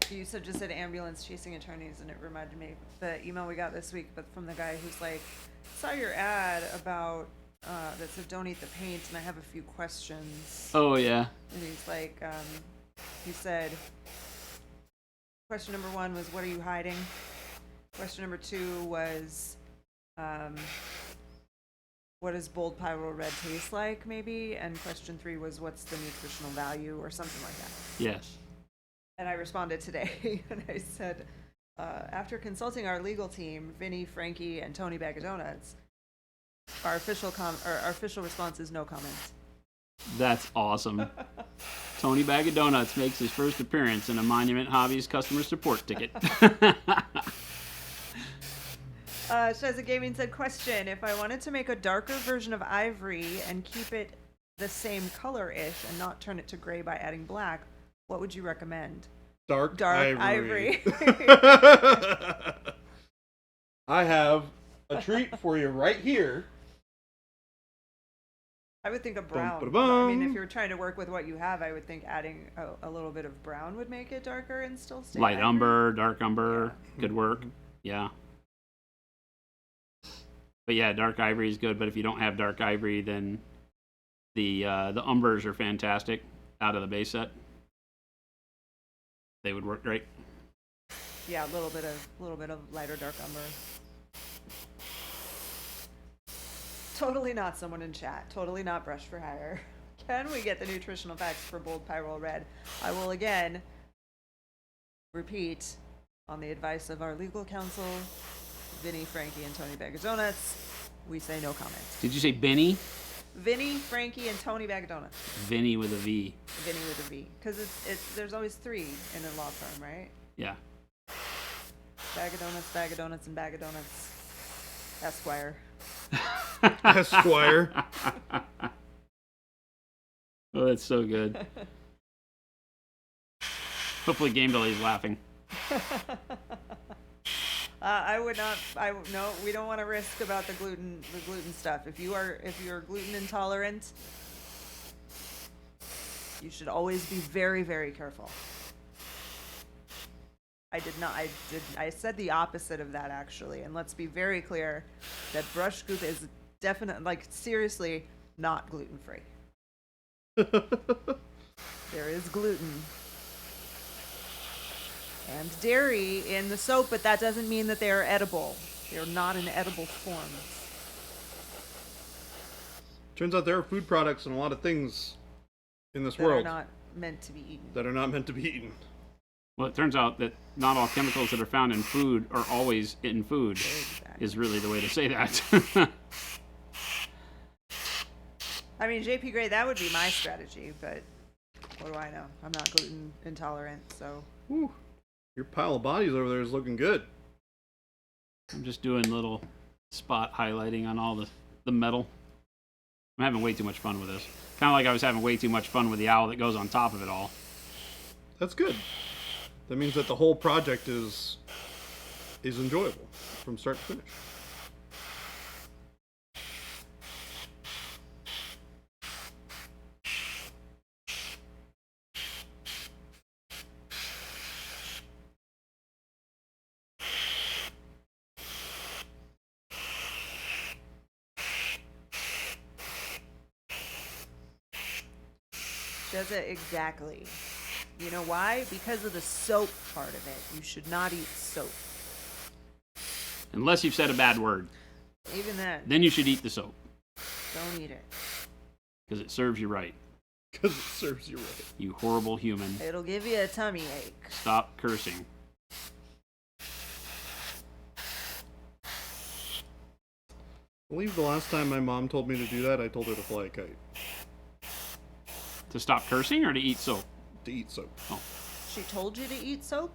You just said ambulance chasing attorneys, and it reminded me the email we got this week, but from the guy who's like, saw your ad about that said donate the paint, and I have a few questions. Oh yeah. And he's like, he said, question number 1 was, what are you hiding? Question number 2 was, what does bold pyro red taste like, maybe? And question 3 was, what's the nutritional value, or something like that. Yes. And I responded today, and I said, after consulting our legal team, Vinny, Frankie, and Tony Bag of Donuts, our official response is no comment. That's awesome. Tony Bag of Donuts makes his first appearance in a Monument Hobbies customer support ticket. Sheza Gaming said, question, if I wanted to make a darker version of ivory and keep it the same color-ish and not turn it to gray by adding black, what would you recommend? Dark ivory. I have a treat for you right here. I would think a brown. Bum-ba-da-bum. I mean, if you're trying to work with what you have, I would think adding a little bit of brown would make it darker and still stay Light ivory. umber, dark umber, could work. Yeah. But yeah, dark ivory is good. But if you don't have dark ivory, then the umbers are fantastic out of the base set. They would work great. Yeah, a little bit of lighter dark umber. Totally not someone in chat. Totally not Brush for Hire. Can we get the nutritional facts for bold pyro red? I will again repeat, on the advice of our legal counsel, Vinny, Frankie, and Tony Bag of Donuts, we say no comment. Did you say Benny? Vinny, Frankie, and Tony Bag of Donuts. Vinny with a V. Vinny with a V. Because there's always 3 in a law firm, right? Yeah. Bag of Donuts, and Bag of Donuts. Esquire. Esquire. Oh, that's so good. Hopefully Game Delay's laughing. No, we don't want to risk about the gluten stuff. If you're gluten intolerant, you should always be very, very careful. I did not. I said the opposite of that actually. And let's be very clear that brush goop is definitely, like, seriously not gluten free. There is gluten and dairy in the soap, but that doesn't mean that they are edible. They are not in edible form. Turns out there are food products and a lot of things in this That world are not meant to be eaten. that are not meant to be eaten. Well, it turns out that not all chemicals that are found in food are always in food, Exactly. is really the way to say that. I mean, JP Gray, that would be my strategy, but what do I know? I'm not gluten intolerant, so. Whew. Your pile of bodies over there is looking good. I'm just doing little spot highlighting on all the metal. I'm having way too much fun with this. Kind of like I was having way too much fun with the owl that goes on top of it all. That's good. That means that the whole project is enjoyable from start to finish. Does it exactly. You know why? Because of the soap part of it. You should not eat soap. Unless you've said a bad word. Even then, Then you should eat the soap. don't eat it. Because it serves you right. Because it serves you right. You horrible human. It'll give you a tummy ache. Stop cursing. I believe the last time my mom told me to do that, I told her to fly a kite. To stop cursing or to eat soap? To eat soap. Oh. She told you to eat soap?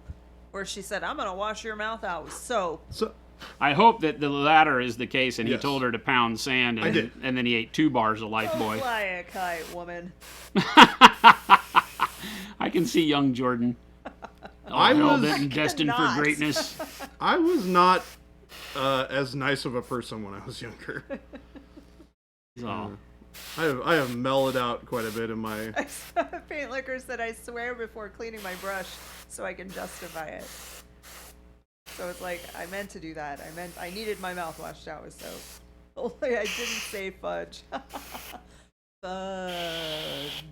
Or she said, I'm going to wash your mouth out with soap. So, I hope that the latter is the case and he Yes. told her to pound sand I did. and then he ate 2 bars of Life Don't Boy. fly a kite, woman. I can see young Jordan. I held was- it and destined for cannot. greatness. I was not as nice of a person when I was younger. So, I have mellowed out quite a bit in my... Paint Liquor said, I swear before cleaning my brush so I can justify it. So it's like, I meant to do that. I needed my mouth washed out with soap. Only I didn't say fudge. Fudge.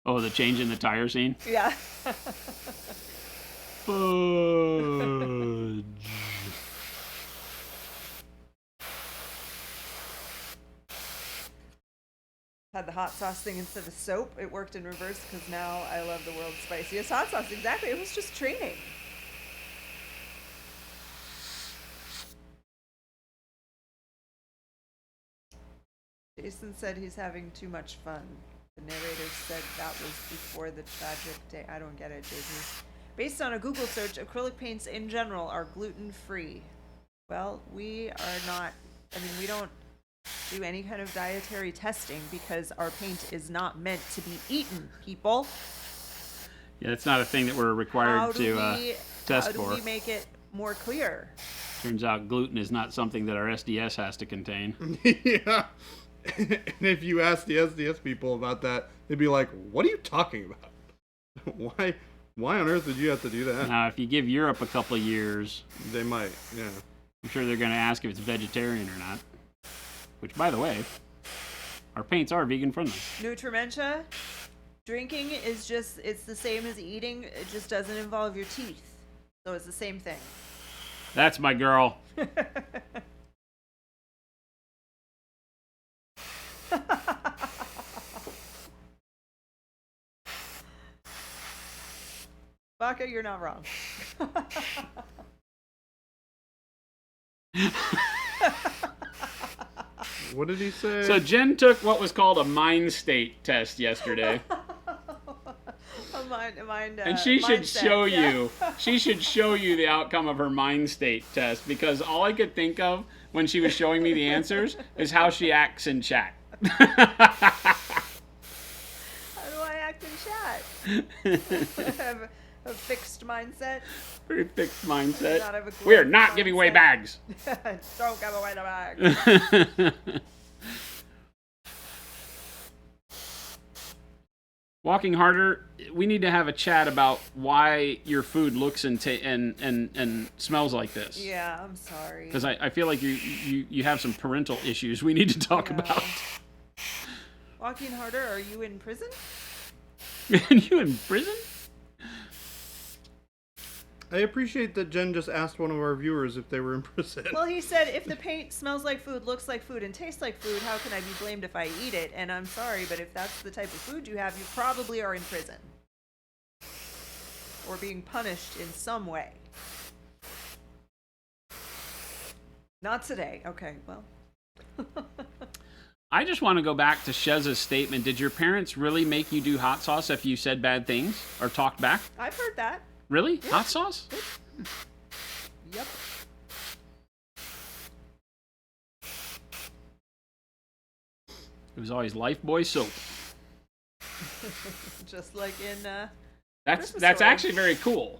oh, the change in the tire scene? Yeah. Fudge. Had the hot sauce thing instead of soap. It worked in reverse because now I love the world's spiciest hot sauce. Exactly. It was just training. Jason said he's having too much fun. The narrator said that was before the tragic day. I don't get it, JP. Based on a Google search, acrylic paints in general are gluten-free. Well, we are not, I mean, we don't do any kind of dietary testing because our paint is not meant to be eaten, people. Yeah, that's not a thing that we're required to test how do for. we make it more clear? Turns out gluten is not something that our SDS has to contain. Yeah. And if you ask the SDS people about that, they'd be like, what are you talking about? Why on earth did you have to do that? Now, if you give Europe a couple of years, They might, yeah. I'm sure they're going to ask if it's vegetarian or not. Which, by the way, our paints are vegan friendly. Nutrimentia, drinking is just, it's the same as eating. It just doesn't involve your teeth. So it's the same thing. That's my girl. Baka, you're not wrong. What did he say? So Jen took what was called a mind state test yesterday. And she should mindset, show yeah. you. She should show you the outcome of her mind state test because all I could think of when she was showing me the answers is how she acts in chat. How do I act in chat? Have a fixed mindset. Very fixed mindset. Not have a We're growth not giving away mindset. bags. Don't give away the bag. Walking Harder, we need to have a chat about why your food looks and and smells like this. Yeah, I'm sorry. Because I feel like you have some parental issues we need to talk Yeah. about. Walking Harder, are you in prison? Are you in prison? I appreciate that Jen just asked one of our viewers if they were in prison. Well, he said, if the paint smells like food, looks like food, and tastes like food, how can I be blamed if I eat it? And I'm sorry, but if that's the type of food you have, you probably are in prison. Or being punished in some way. Not today. Okay, well. I just want to go back to Sheza's statement. Did your parents really make you do hot sauce if you said bad things or talked back? I've heard that. Really? Hot sauce? Yep. It was always Lifebuoy soap. Just like in, That's Christmas Story. actually very cool.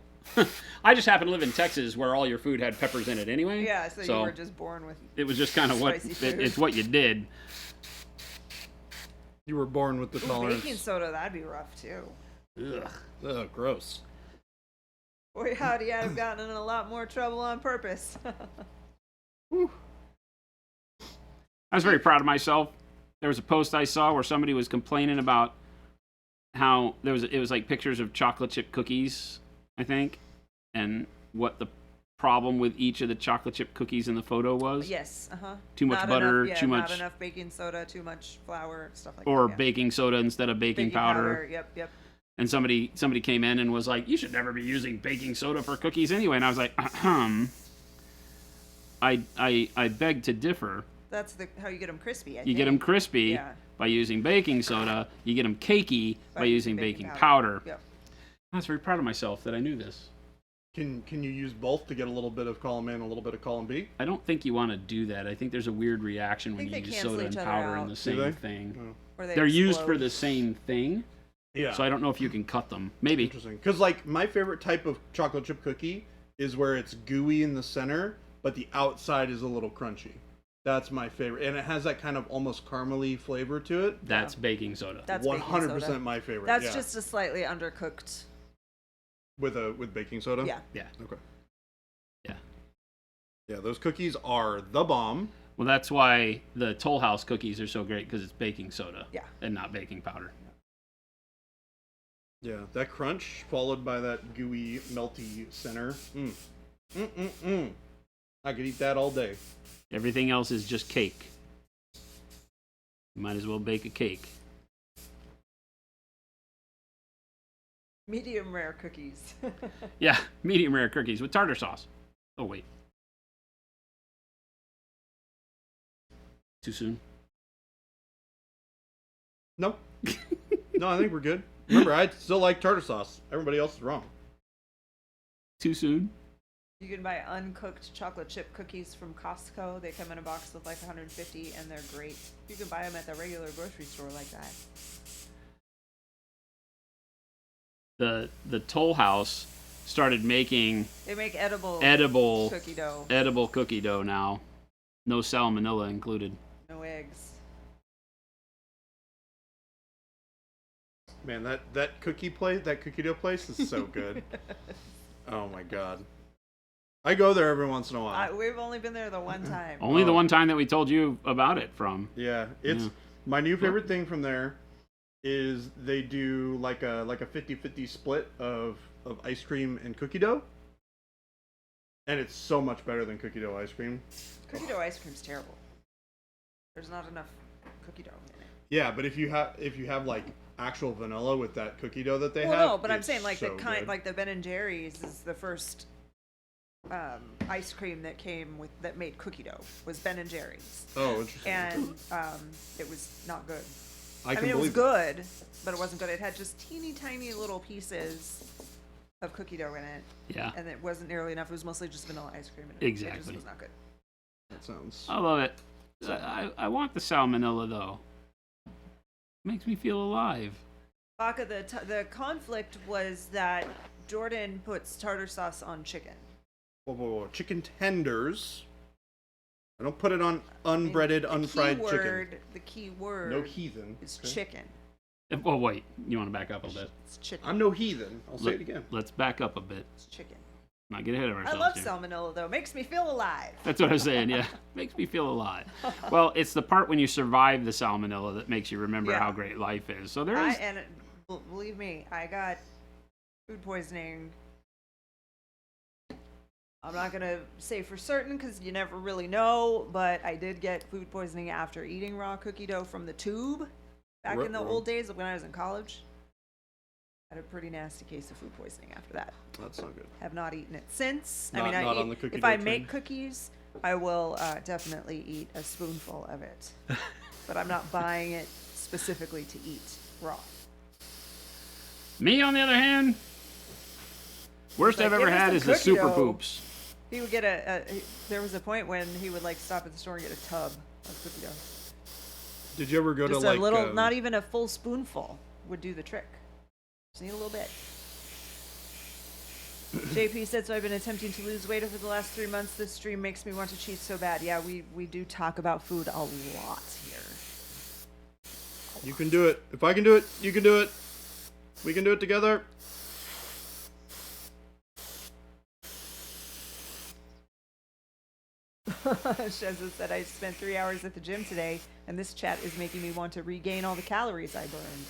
I just happen to live in Texas where all your food had peppers in it anyway. yeah, so you were just born with, It was just kind of what Spicy food. it's what you did. You were born with the ooh, tolerance. baking soda, that'd be rough too. Ugh. Ugh, gross. Boy, howdy, I'd have gotten in a lot more trouble on purpose. I was very proud of myself. There was a post I saw where somebody was complaining about how it was like pictures of chocolate chip cookies, I think, and what the problem with each of the chocolate chip cookies in the photo was. Yes, uh-huh. Too much Not butter, enough, too not much, enough baking soda, too much flour, stuff like or that. Yeah. baking soda instead of baking powder. Yep. And somebody came in and was like, "You should never be using baking soda for cookies anyway." And I was like, I beg to differ. That's how you get them crispy. You get them crispy Yeah. by using baking soda. You get them cakey by using baking powder. Yep. I was very proud of myself that I knew this. Can you use both to get a little bit of column A and a little bit of column B? I don't think you want to do that. I think there's a weird reaction when think you they use cancel soda and each other powder out. in the Do they? same thing. Or they They're used for explode. the same thing, Yeah. so I don't know if you can cut them. Maybe. Interesting. Because, like, my favorite type of chocolate chip cookie is where it's gooey in the center, but the outside is a little crunchy. That's my favorite. And it has that kind of almost caramely flavor to it. That's baking soda. That's baking 100% soda. my favorite. That's yeah. just a slightly undercooked. With baking soda? Yeah. Yeah. Okay. Yeah. Yeah, those cookies are the bomb. Well, that's why the Toll House cookies are so great, because it's baking soda. Yeah. And not baking powder. Yeah, that crunch followed by that gooey, melty center. I could eat that all day. Everything else is just cake. You might as well bake a cake. Medium rare cookies. Yeah, medium rare cookies with tartar sauce. Oh, wait. Too soon? No. No, I think we're good. Remember, I still like tartar sauce. Everybody else is wrong. Too soon? You can buy uncooked chocolate chip cookies from Costco. They come in a box with like 150 and they're great. You can buy them at the regular grocery store like that. The Toll House started making They make edible cookie dough. edible cookie dough now. No salmonella included. No eggs. Man, that cookie dough place is so good. Oh my god. I go there every once in a while. We've only been there the one time. Only the Oh. one time that we told you about it from. Yeah, it's Yeah. my new favorite thing from there is they do like a 50-50 split of ice cream and cookie dough. And it's so much better than cookie dough ice cream. Cookie dough ice cream's terrible. There's not enough cookie dough in it. Yeah, but if you have like actual vanilla with that cookie dough that they Well, have, no, but I'm it's saying like so the kind, good. like the Ben and Jerry's is the first ice cream that made cookie dough was Ben and Jerry's, Oh, interesting. and it was not good. I I can mean, it was believe good, but it wasn't good. It had just teeny tiny little pieces of cookie dough in it, Yeah. and it wasn't nearly enough. It was mostly just vanilla ice cream. And It Exactly. just was not good. that sounds. I love it. I want the salmonella, though. Makes me feel alive. Baka, the conflict was that Jordan puts tartar sauce on chicken. Whoa. Chicken tenders. I don't put it on unbreaded, unfried chicken. The key word No heathen. is Okay. chicken. Well, wait. You want to back up a bit? It's chicken. I'm no heathen. I'll say it again. Let's back up a bit. It's chicken. Not get ahead of I ourselves. love here. salmonella though. Makes me feel alive. That's what I was saying. Yeah, makes me feel alive. Well, it's the part when you survive the salmonella that makes you remember Yeah. how great life is. So there is. Believe me, I got food poisoning. I'm not gonna say for certain because you never really know, but I did get food poisoning after eating raw cookie dough from the tube back in the old days when I was in college. Had a pretty nasty case of food poisoning after that. That's not good. Have not eaten it since. Not on the cookie if dough I train. make cookies, I will definitely eat a spoonful of it, but I'm not buying it specifically to eat raw. Me, on the other hand, worst Like, I've ever give me had some is the cookie super dough. poops. He would get there was a point when he would like stop at the store and get a tub of cookie dough. Did you ever go Just to a like little, not even a full spoonful would do the trick. Just need a little bit. JP said, so I've been attempting to lose weight over the last 3 months. This stream makes me want to cheat so bad. Yeah, we do talk about food a lot here. You can do it. If I can do it, you can do it. We can do it together. Sheza said, I spent 3 hours at the gym today, and this chat is making me want to regain all the calories I burned.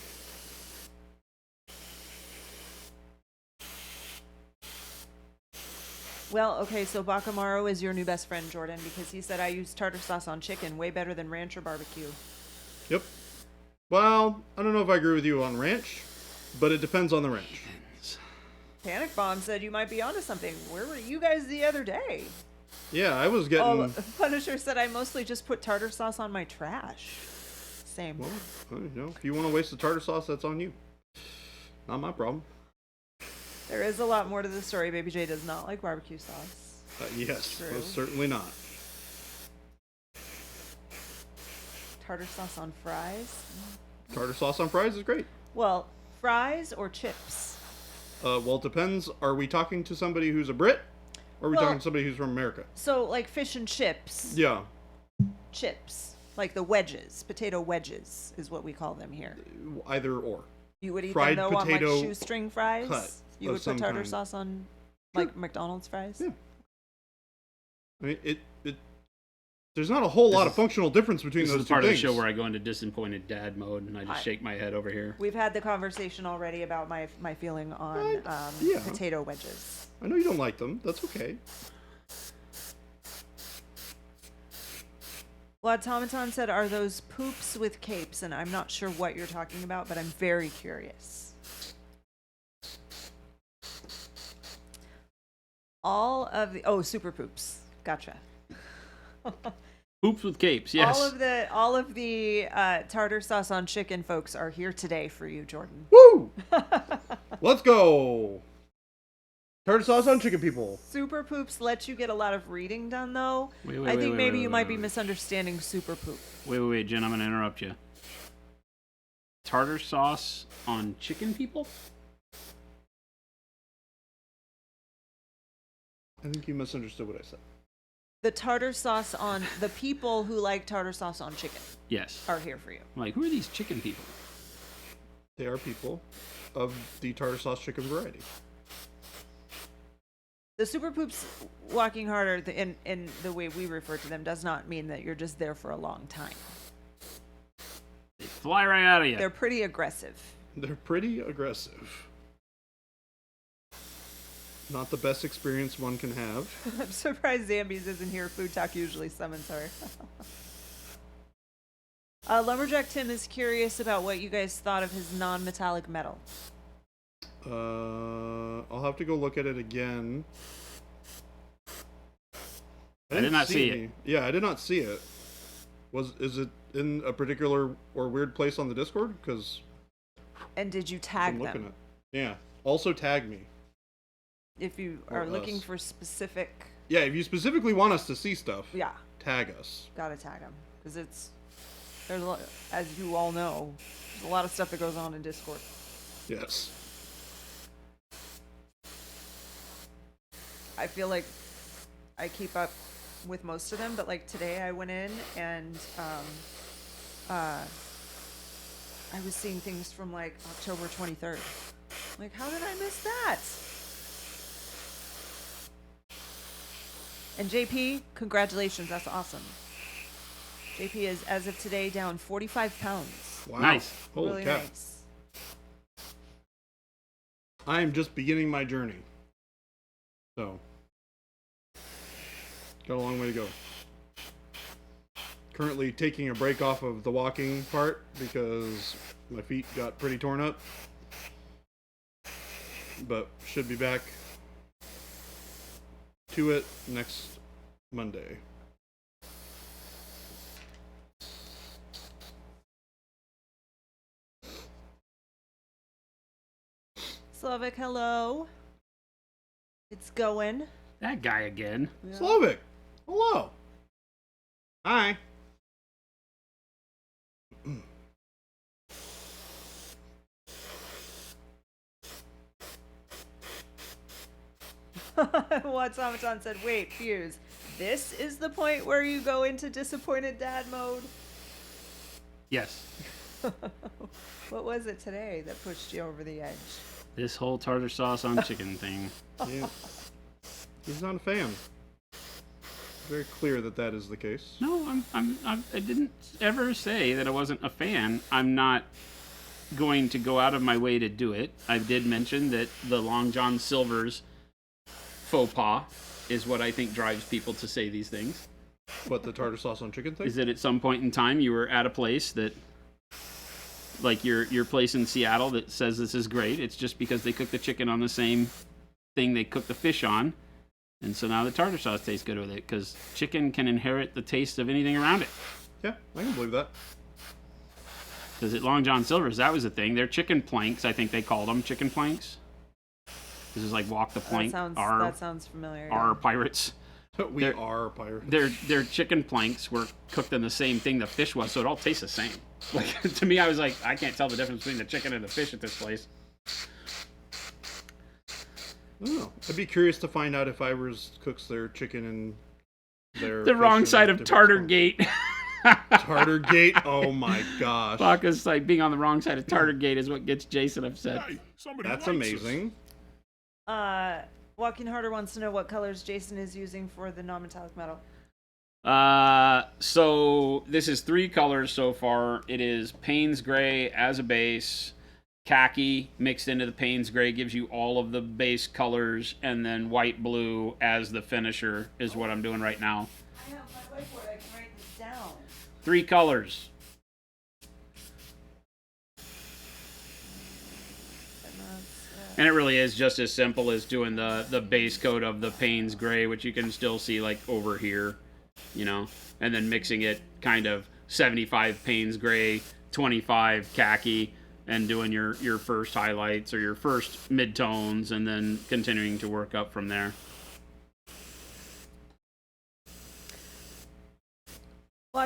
Well, okay, so Bacamaro is your new best friend, Jordan, because he said I use tartar sauce on chicken, way better than ranch or barbecue. Yep. Well, I don't know if I agree with you on ranch, but it depends on the ranch. Panic Bomb said you might be onto something. Where were you guys the other day? Yeah, I was getting. Oh, Punisher said I mostly just put tartar sauce on my trash. Same. Well, you know, if you want to waste the tartar sauce, that's on you. Not my problem. There is a lot more to the story. Baby J does not like barbecue sauce. Yes, True. most certainly not. Tartar sauce on fries? Tartar sauce on fries is great. Well, fries or chips? Well, it depends. Are we talking to somebody who's a Brit? Or are we Well- talking to somebody who's from America? So, like fish and chips. Yeah. Chips. Like the wedges. Potato wedges is what we call them here. Either or. You would eat Fried them, though, on like potato shoestring fries? cut You of would some put tartar kind. sauce on, like, McDonald's fries? Yeah. I mean, there's not a whole lot of functional difference between This those is two part of the things. show where I go into disappointed dad mode and I just shake my head over here. We've had the conversation already about my feeling on yeah. potato wedges. I know you don't like them. That's okay. Well, Automaton said, are those poops with capes? And I'm not sure what you're talking about, but I'm very curious. All of the... Oh, super poops. Gotcha. Poops with capes, yes. All of the tartar sauce on chicken folks are here today for you, Jordan. Woo! Let's go! Tartar sauce on chicken, people. Super poops let you get a lot of reading done, though. Wait, I think maybe you might be wait. misunderstanding super poop. Wait, Jen, I'm going to interrupt you. Tartar sauce on chicken people? I think you misunderstood what I said. The tartar sauce on... The people who like tartar sauce on chicken Yes. are here for you. I'm like, who are these chicken people? They are people of the tartar sauce chicken variety. The super poops walking harder in the way we refer to them does not mean that you're just there for a long time. They fly right out of you. They're pretty aggressive. They're pretty aggressive. Not the best experience one can have. I'm surprised Zambies isn't here. Food Talk usually summons her. Lumberjack Tim is curious about what you guys thought of his non-metallic metal. I'll have to go look at it again. I did not see it. any. Yeah, I did not see it. Is it in a particular or weird place on the Discord? Because And did you I'm tag looking them? at. Yeah. Also tag me. If you Or are looking us. for specific... Yeah, if you specifically want us to see stuff, Yeah, tag us. gotta tag them. Because there's a lot, as you all know, there's a lot of stuff that goes on in Discord. Yes. I feel like I keep up with most of them, but like today I went in and I was seeing things from like October 23rd. Like, how did I miss that? And JP, congratulations. That's awesome. JP is, as of today, down 45 pounds. Wow. Nice. Holy Really cow. nice. I am just beginning my journey. So, got a long way to go. Currently taking a break off of the walking part because my feet got pretty torn up. But should be back to it next Monday. Slavic, hello. It's going. That guy again. Yeah. Slavic, hello. Hi. What Samaton said, wait, Fuse, this is the point where you go into disappointed dad mode? Yes. What was it today that pushed you over the edge? This whole tartar sauce on chicken thing. Yeah. He's not a fan. Very clear that that is the case. No, I didn't ever say that I wasn't a fan. I'm not going to go out of my way to do it. I did mention that the Long John Silver's faux pas is what I think drives people to say these things. What, the tartar sauce on chicken thing? Is that at some point in time you were at a place that, like your place in Seattle that says this is great, it's just because they cook the chicken on the same thing they cook the fish on, and so now the tartar sauce tastes good with it, because chicken can inherit the taste of anything around it. Yeah, I can believe that. Because at Long John Silver's, that was the thing. Their chicken planks, I think they called them chicken planks. This is like walk the plank. That sounds familiar. Our pirates. We are pirates. Their chicken planks were cooked in the same thing the fish was, so it all tastes the same. Like, to me, I was like, I can't tell the difference between the chicken and the fish at this place. I don't know. I'd be curious to find out if Ivers cooks their chicken and their The wrong fish side in of a Tartar different Gate. Tartar Gate? Oh my gosh. Baka's like, being on the wrong side of Tartar Gate is what gets Jason upset. Hey, somebody That's likes us. amazing. Walking Harder wants to know what colors Jason is using for the non-metallic metal. So this is 3 colors so far. It is Payne's Gray as a base, khaki mixed into the Payne's Gray gives you all of the base colors, and then white blue as the finisher is what I'm doing right now. I have my whiteboard. I can write this down. 3 colors. And it really is just as simple as doing the base coat of the Payne's Gray, which you can still see like over here, you know, and then mixing it kind of 75 Payne's Gray, 25 khaki, and doing your first highlights or your first midtones, and then continuing to work up from there.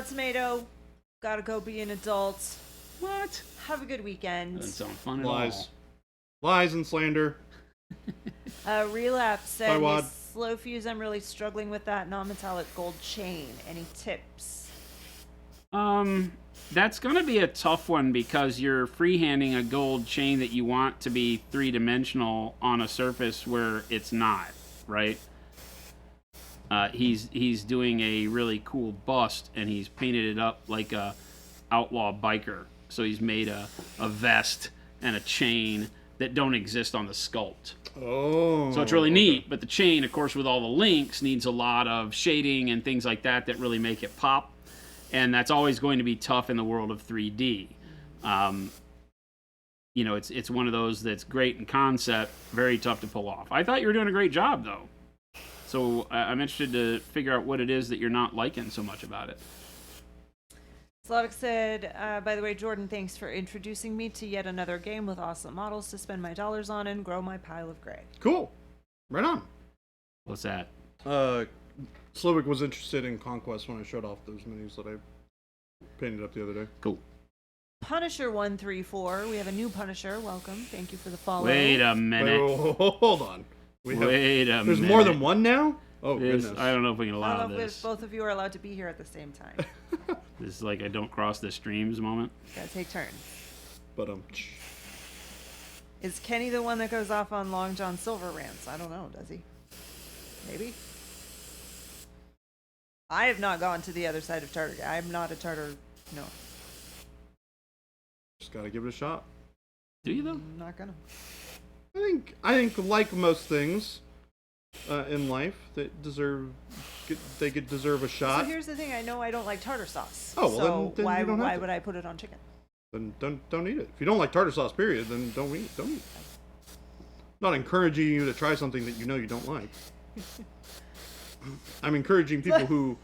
Tomato, gotta go be an adult. What? Have a good weekend. Doesn't sound fun at Lies. all. Lies and slander. Relapse said, Bye, Wad. "Hey, Slow Fuse, I'm really struggling with that non-metallic gold chain. Any tips?" That's gonna be a tough one because you're freehanding a gold chain that you want to be 3-dimensional on a surface where it's not, right? He's doing a really cool bust, and he's painted it up like a outlaw biker. So he's made a vest and a chain that don't exist on the sculpt. Oh. So it's really okay. neat, but the chain, of course, with all the links, needs a lot of shading and things like that really make it pop. And that's always going to be tough in the world of 3D. You know, it's one of those that's great in concept, very tough to pull off. I thought you were doing a great job, though. So I'm interested to figure out what it is that you're not liking so much about it. Slavic said, by the way, Jordan, thanks for introducing me to yet another game with awesome models to spend my dollars on and grow my pile of gray. Cool. Right on. What's that? Slovic was interested in Conquest when I showed off those minis that I painted up the other day. Cool. Punisher134, we have a new Punisher. Welcome. Thank you for the follow. Wait a minute. Wait, hold on. There's more than one now? Oh, goodness. I don't know if we can I allow don't know this. if both of you are allowed to be here at the same time. This is like a don't cross the streams moment. Gotta take turns. But Is Kenny the one that goes off on Long John Silver rants? I don't know. Does he? Maybe. I have not gone to the other side of Tartar. I'm not a Tartar. No, just gotta give it a shot. Do you though? I'm not gonna. I think like most things in life, they deserve a shot. So here's the thing. I know I don't like tartar sauce. Oh, well, so then why you don't have to. would I put it on chicken? Then don't eat it. If you don't like tartar sauce, period, then don't eat. Don't eat. I'm not encouraging you to try something that you know you don't like. I'm encouraging people who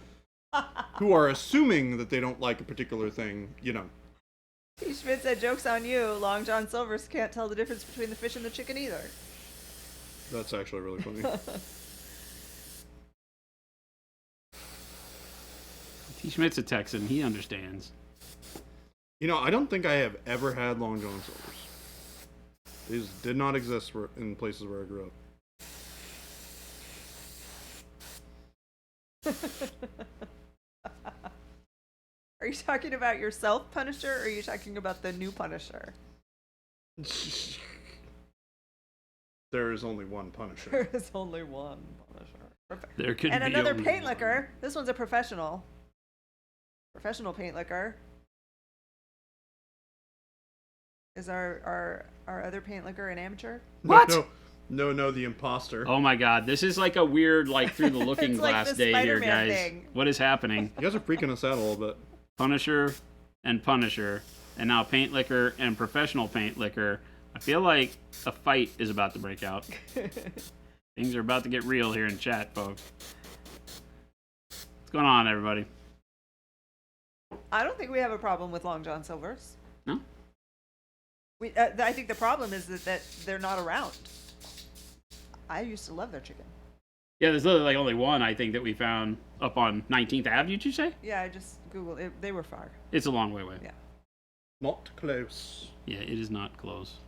are assuming that they don't like a particular thing. You know. T. Schmidt said, "Joke's on you. Long John Silver's can't tell the difference between the fish and the chicken either." That's actually really funny. T. Schmidt's a Texan. He understands. You know, I don't think I have ever had Long John Silvers. These did not exist in places where I grew up. Are you talking about yourself, Punisher, or are you talking about the new Punisher? There is only one Punisher. There is only one Punisher. Perfect. There could And be another only paint one. liquor. This one's a professional. Professional paint liquor. Is our other paint liquor an amateur? What? No, the imposter. Oh my God, this is like a weird, like through the looking It's like glass the day here, Spider-Man guys. thing. What is happening? You guys are freaking us out a little bit. Punisher and Punisher, and now paint liquor and professional paint liquor. I feel like a fight is about to break out. Things are about to get real here in chat, folks. What's going on, everybody? I don't think we have a problem with Long John Silver's. No? I think the problem is that they're not around. I used to love their chicken. Yeah, there's literally like only one, I think, that we found up on 19th Ave, did you say? Yeah, I just Googled it. They were far. It's a long way away. Yeah. Not close. Yeah, it is not close.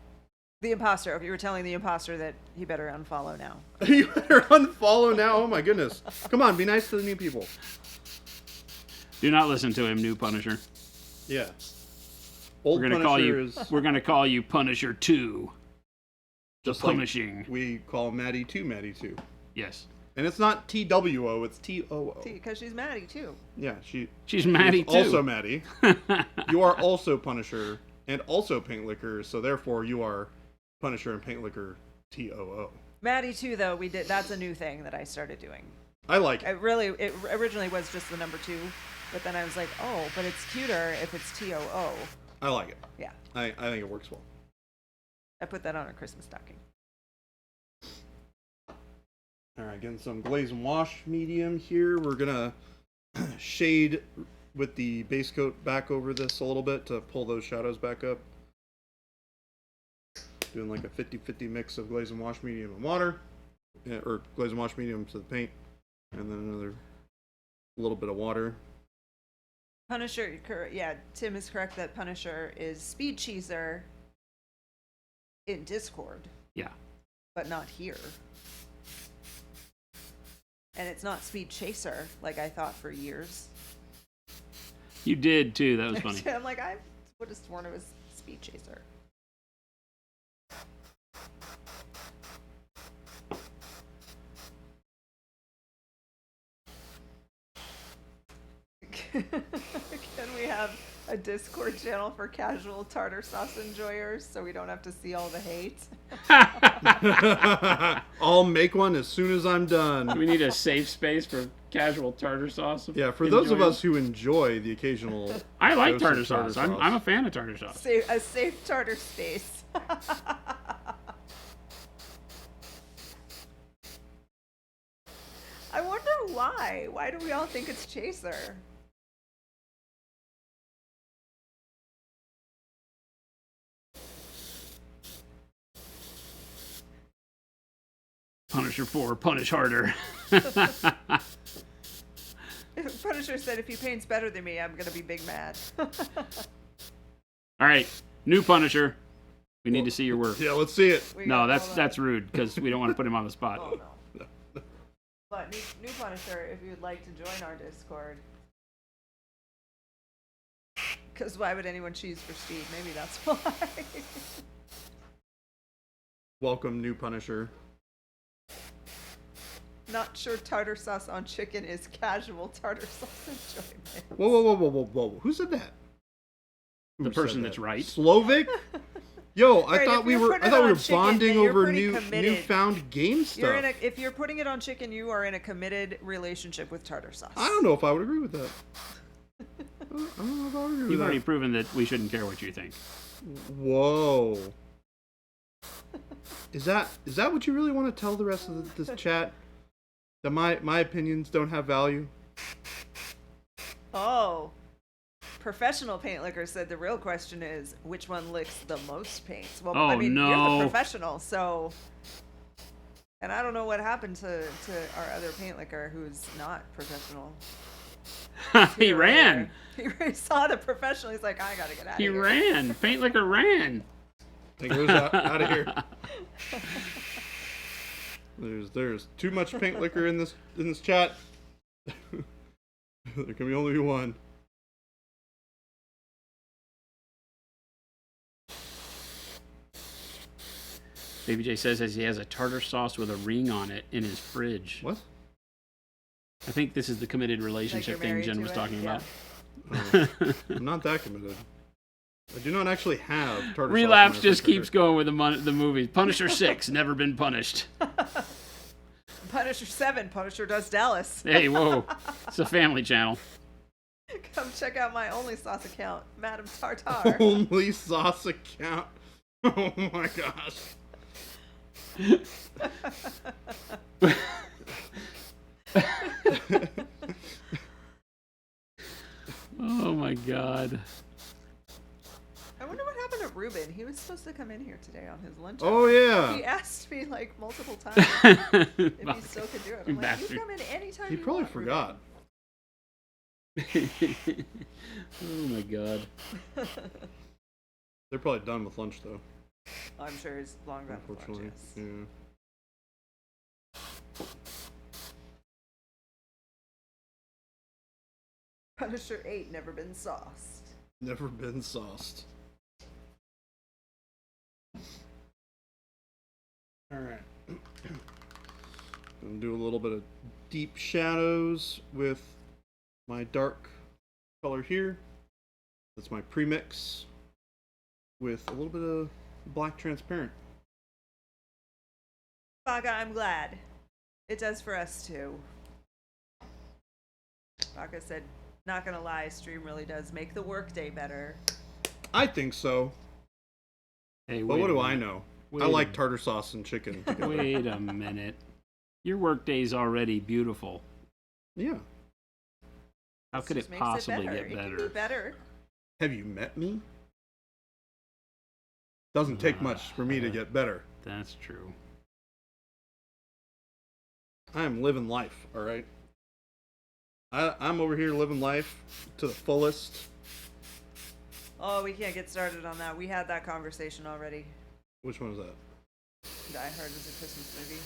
The imposter. If you were telling the imposter that he better unfollow now. You better unfollow now. Oh my goodness. Come on, be nice to the new people. Do not listen to him, new Punisher. Yeah. Old We're gonna call you Punisher 2. The Just like punishing. we call Maddie 2 Maddie 2. Yes. And it's not TWO, it's TOO. Because she's Maddie too. Yeah, She's Maddie she's too. also Maddie. You are also Punisher and also Paint Liquor, so therefore you are Punisher and Paint Liquor TOO. Maddie too, though, we did. That's a new thing that I started doing. I like it. It originally was just the number 2, but then I was like, oh, but it's cuter if it's TOO. I like it. Yeah. I think it works well. I put that on a Christmas stocking. Alright, getting some glaze and wash medium here. We're gonna shade with the base coat back over this a little bit to pull those shadows back up. Doing like a 50-50 mix of glaze and wash medium and water. Or glaze and wash medium to the paint. And then another little bit of water. Punisher, yeah, Tim is correct that Punisher is Speed Cheeser in Discord. Yeah. But not here. And it's not Speed Chaser, like I thought for years. You did too. That was funny. I'm like, I would have sworn it was Speed Chaser. Can we have a Discord channel for casual tartar sauce enjoyers so we don't have to see all the hate? I'll make one as soon as I'm done. We need a safe space for casual tartar sauce. Yeah, for those of enjoyers. us who enjoy the occasional I like dose tartar of sauce. I'm a fan of tartar sauce. A safe tartar space. I wonder why. Why do we all think it's Chaser? Punisher 4, punish harder. Punisher said if he paints better than me, I'm gonna be big mad. All right, new Punisher. We need to see your work. Yeah, let's see it. No, that's rude because we don't want to put him on the spot. Oh no. But new Punisher, if you'd like to join our Discord, Because why would anyone cheese for Steve? Maybe that's why. Welcome, new Punisher. Not sure tartar sauce on chicken is casual tartar sauce enjoyment. Whoa. Who said that? The person that's right. Slovak? Yo, I Right, thought if we you're were putting it on chicken, bonding then you're over pretty committed. newfound game stuff. If you're putting it on chicken, you are in a committed relationship with tartar sauce. I don't know if I would agree with that. I don't know if I would agree with You've that. already proven that we shouldn't care what you think. Whoa. Is that what you really want to tell the rest of this chat? That my opinions don't have value? Oh. Professional paint licker said the real question is which one licks the most paints. Well, Oh, I mean, you're no. the professional, so. And I don't know what happened to our other paint licker who's not professional. He ran. He saw the professional. He's like, I gotta get out of He here. ran. Paint licker ran. Think it was out of here. There's too much paint liquor in this chat. There can only be one. Baby J says as he has a tartar sauce with a ring on it in his fridge. What? I think this is the committed relationship thing married Jen to was it? talking Yeah. about. I'm not that committed. I do not actually have tartar sauce in Relapse my just refrigerator. keeps going with the movie. Punisher 6, never been punished. Punisher 7, Punisher Does Dallas. Hey, whoa. It's a family channel. Come check out my only sauce account, Madame Tartar. Only sauce account. Oh my gosh. Oh my god. I wonder what happened to Ruben. He was supposed to come in here today on his lunch. Oh hour. yeah. He asked me like multiple times if he still could do it. I'm like, Bastard. you come in anytime He you probably want, forgot. Oh my god. They're probably done with lunch though. Ruben. I'm sure he's long gone. with lunch, Unfortunately. yes. Yeah. Punisher 8, never been sauced. Never been sauced. Alright. Gonna do a little bit of deep shadows with my dark color here. That's my premix with a little bit of black transparent. Baga, I'm glad. It does for us too. Baga said, not gonna lie, stream really does make the workday better. I think so. Hey, But wait what a do I minute. know? Wait I a like minute. tartar sauce and chicken together. Wait a minute. Your workday's already beautiful. Yeah. How This could just it makes possibly better. get It can better? be better. Have you met me? Doesn't take much for me to get better. That's true. I am living life, alright? I'm over here living life to the fullest. Oh, we can't get started on that. We had that conversation already. Which one is that? Die Hard is a Christmas movie.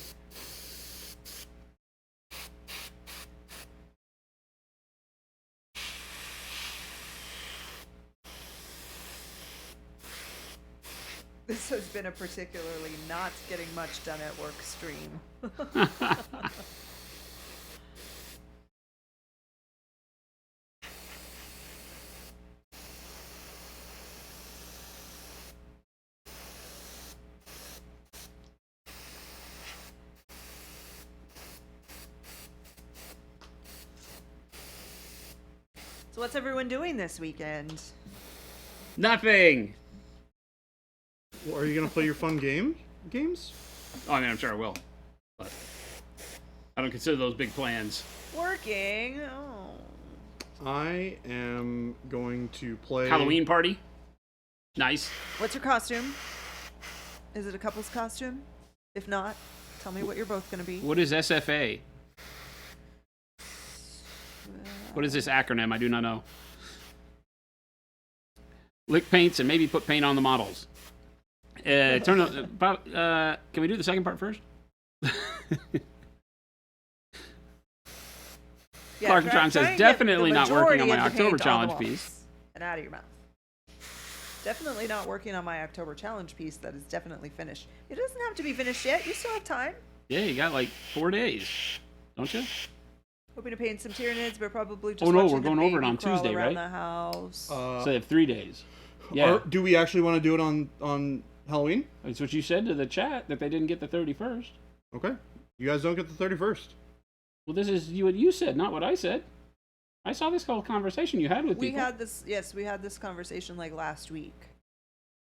This has been a particularly not getting much done at work stream. So what's everyone doing this weekend? Nothing. Well, are you gonna play your fun games? Oh, I mean, I'm sure I will. But I don't consider those big plans. Working. Oh. I am going to play Halloween party? Nice. What's your costume? Is it a couple's costume? If not, tell me what you're both going to be. What is SFA? What is this acronym? I do not know. Lick paints and maybe put paint on the models. Turn about. Can we do the second part first? Yeah, Clark try John and says, get definitely the not working majority on my of the October paint on the challenge walls piece. and out of your mouth. Definitely not working on my October challenge piece that is definitely finished. It doesn't have to be finished yet. You still have time. Yeah, you got like 4 days, don't you? Hoping to paint some Tyranids, but probably just Oh, no, watching we're the going over it baby on crawl Tuesday, around right? the house. So they have 3 days. Yeah, Do we actually want to do it on Halloween? that's what you said to the chat, that they didn't get the 31st. Okay. You guys don't get the 31st. Well, this is what you said, not what I said. I saw this whole conversation you had with We people. had this, yes, we had this conversation like last week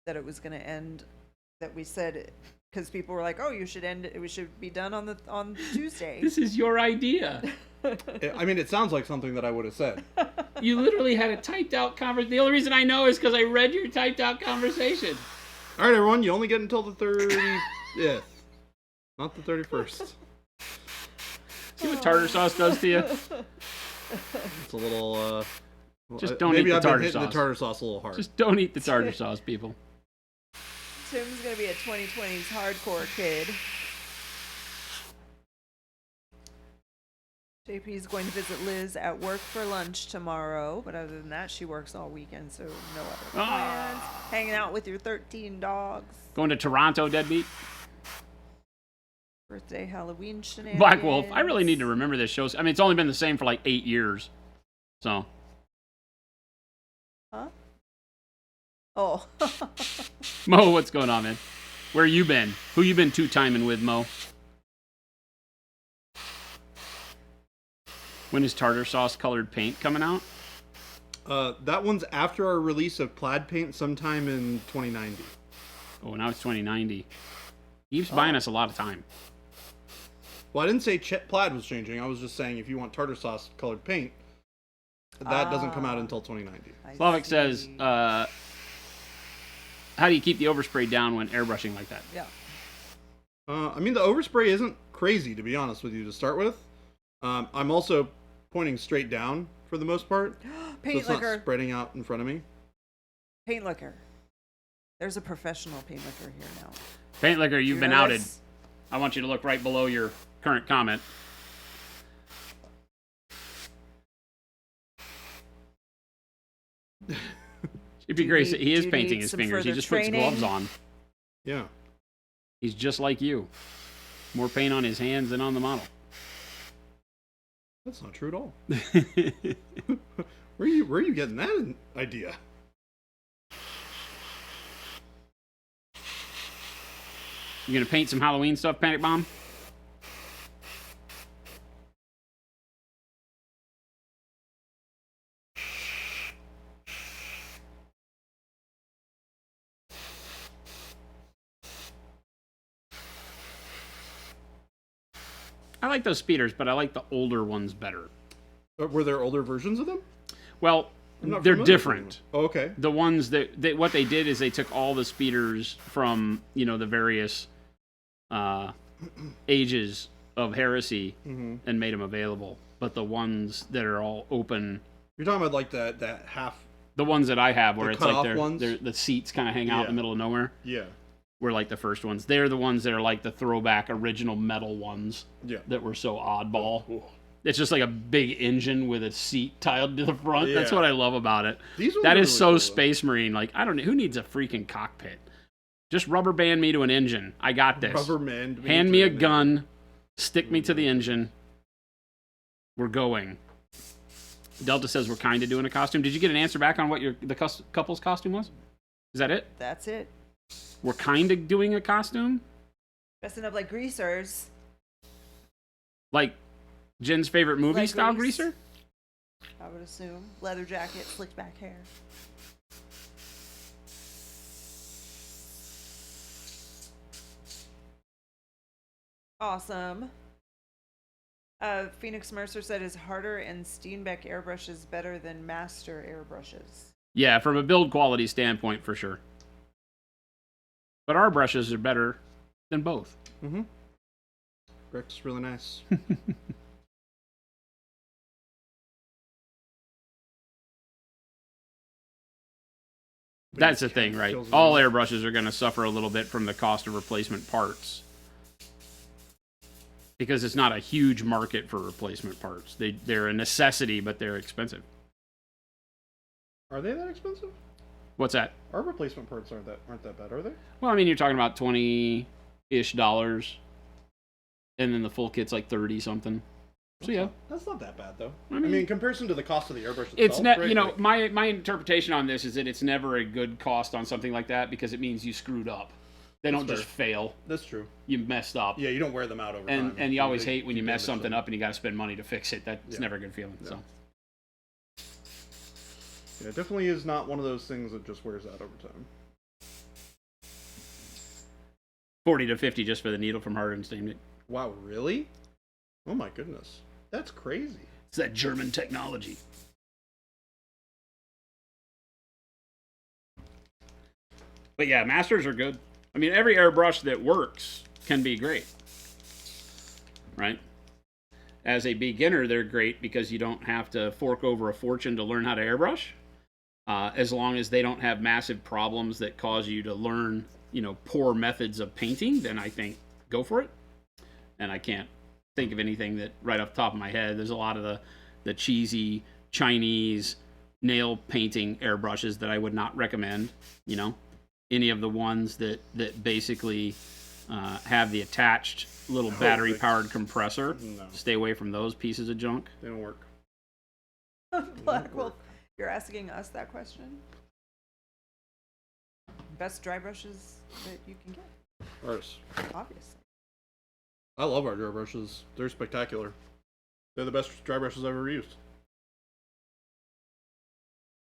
that it was going to end. That we said because people were like, "Oh, you should end it. We should be done on Tuesday." This is your idea. I mean, it sounds like something that I would have said. You literally had a typed out conversation. The only reason I know is because I read your typed out conversation. All right, everyone, you only get until the 30th, not the 31st. See what tartar sauce does to you? It's a little. Well, Just don't maybe eat the I've been tartar hitting sauce. the tartar sauce a little hard. Just don't eat the tartar sauce, people. Tim's gonna be a 2020s hardcore kid. JP's going to visit Liz at work for lunch tomorrow, but other than that, she works all weekend, so no other plans. Hanging out with your 13 dogs. Going to Toronto, deadbeat. Birthday, Halloween shenanigans. Black Wolf. I really need to remember this show. I mean, it's only been the same for like 8 years. So. Huh? Oh. Mo, what's going on, man? Where you been? Who you been two-timing with, Mo? When is tartar sauce colored paint coming out? That one's after our release of plaid paint sometime in 2090. Oh, now it's 2090. Keeps buying us a lot of time. Well, I didn't say plaid was changing. I was just saying if you want tartar sauce colored paint, that doesn't come out until 2090. Slavic says, how do you keep the overspray down when airbrushing like that? Yeah. I mean, the overspray isn't crazy, to be honest with you, to start with. I'm also pointing straight down for the most part. Paint so it's liquor. not spreading out in front of me. Paint liquor. There's a professional paint liquor here now. Paint liquor, you've You been know outed. this? I want you to look right below your current comment. JP Grace, he is do you painting need his some fingers. He further just training? puts gloves on. Yeah. He's just like you. More paint on his hands than on the model. That's not true at all. Where are you getting that idea? You gonna paint some Halloween stuff, Panic Bomb? I like those speeders, but I like the older ones better. Were there older versions of them? Well, I'm not they're familiar with different. them. Oh, okay. The ones that what they did is they took all the speeders from, you know, the various ages of heresy and made them available. But the ones that are all open, You're talking about like that half. the ones that I have where The it's like cut-off ones? the seats kind of hang out in the Yeah. middle of nowhere, Yeah. were like the first ones. They're the ones that are like the throwback original metal ones Yeah. that were so oddball. It's just like a big engine with a seat tiled to the front. That's Yeah. what I love about it. These ones That are is really so cool, though. Space Marine. Like, I don't know. Who needs a freaking cockpit? Just rubber band me to an engine. I got this. Rubber man. Hand me a gun. Stick me to the engine. We're going. Delta says we're kind of doing a costume. Did you get an answer back on what the couple's costume was? Is that it? That's it. We're kind of doing a costume? Dressing up like greasers. Like Jen's favorite movie Like style Grease. greaser? I would assume. Leather jacket, slicked back hair. Awesome. Phoenix Mercer said is Harder and Steenbeck airbrushes better than Master airbrushes. Yeah, from a build quality standpoint, for sure. But our brushes are better than both. Mm-hmm. Rick's really nice. That's the thing, right? Feels All weird. airbrushes are going to suffer a little bit from the cost of replacement parts. Because it's not a huge market for replacement parts. They're a necessity, but they're expensive. Are they that expensive? What's that? Our replacement parts aren't that bad, are they? Well, I mean, you're talking about $20-ish, and then the full kit's like 30 something. So yeah, That's not that bad though. I I mean, mean, in comparison to the cost of the airbrush itself, it's not. right? You know, Like, my interpretation on this is that it's never a good cost on something like that because it means you screwed up. They don't That's just fail. that's true. You messed up. Yeah, you don't wear them out over time. And you always They hate when you mess damage something them. up and you got to spend money to fix it. That's Yeah. never a good feeling. Yeah. So Yeah, it definitely is not one of those things that just wears out over time. 40 to 50 just for the needle from Hard and Stained It. Wow, really? Oh my goodness, that's crazy. It's that German technology. But yeah, masters are good. I mean, every airbrush that works can be great, right? As a beginner, they're great because you don't have to fork over a fortune to learn how to airbrush. As long as they don't have massive problems that cause you to learn, poor methods of painting, then I think go for it. And I can't think of anything that right off the top of my head. There's a lot of the cheesy Chinese nail painting airbrushes that I would not recommend. Any of the ones that basically have the attached little battery powered compressor. No, Stay away from those pieces of junk. they don't work. Black Wolf, you're asking us that question? Best dry brushes that you can get, Ours. obviously. I love our dry brushes. They're spectacular. They're the best dry brushes I've ever used.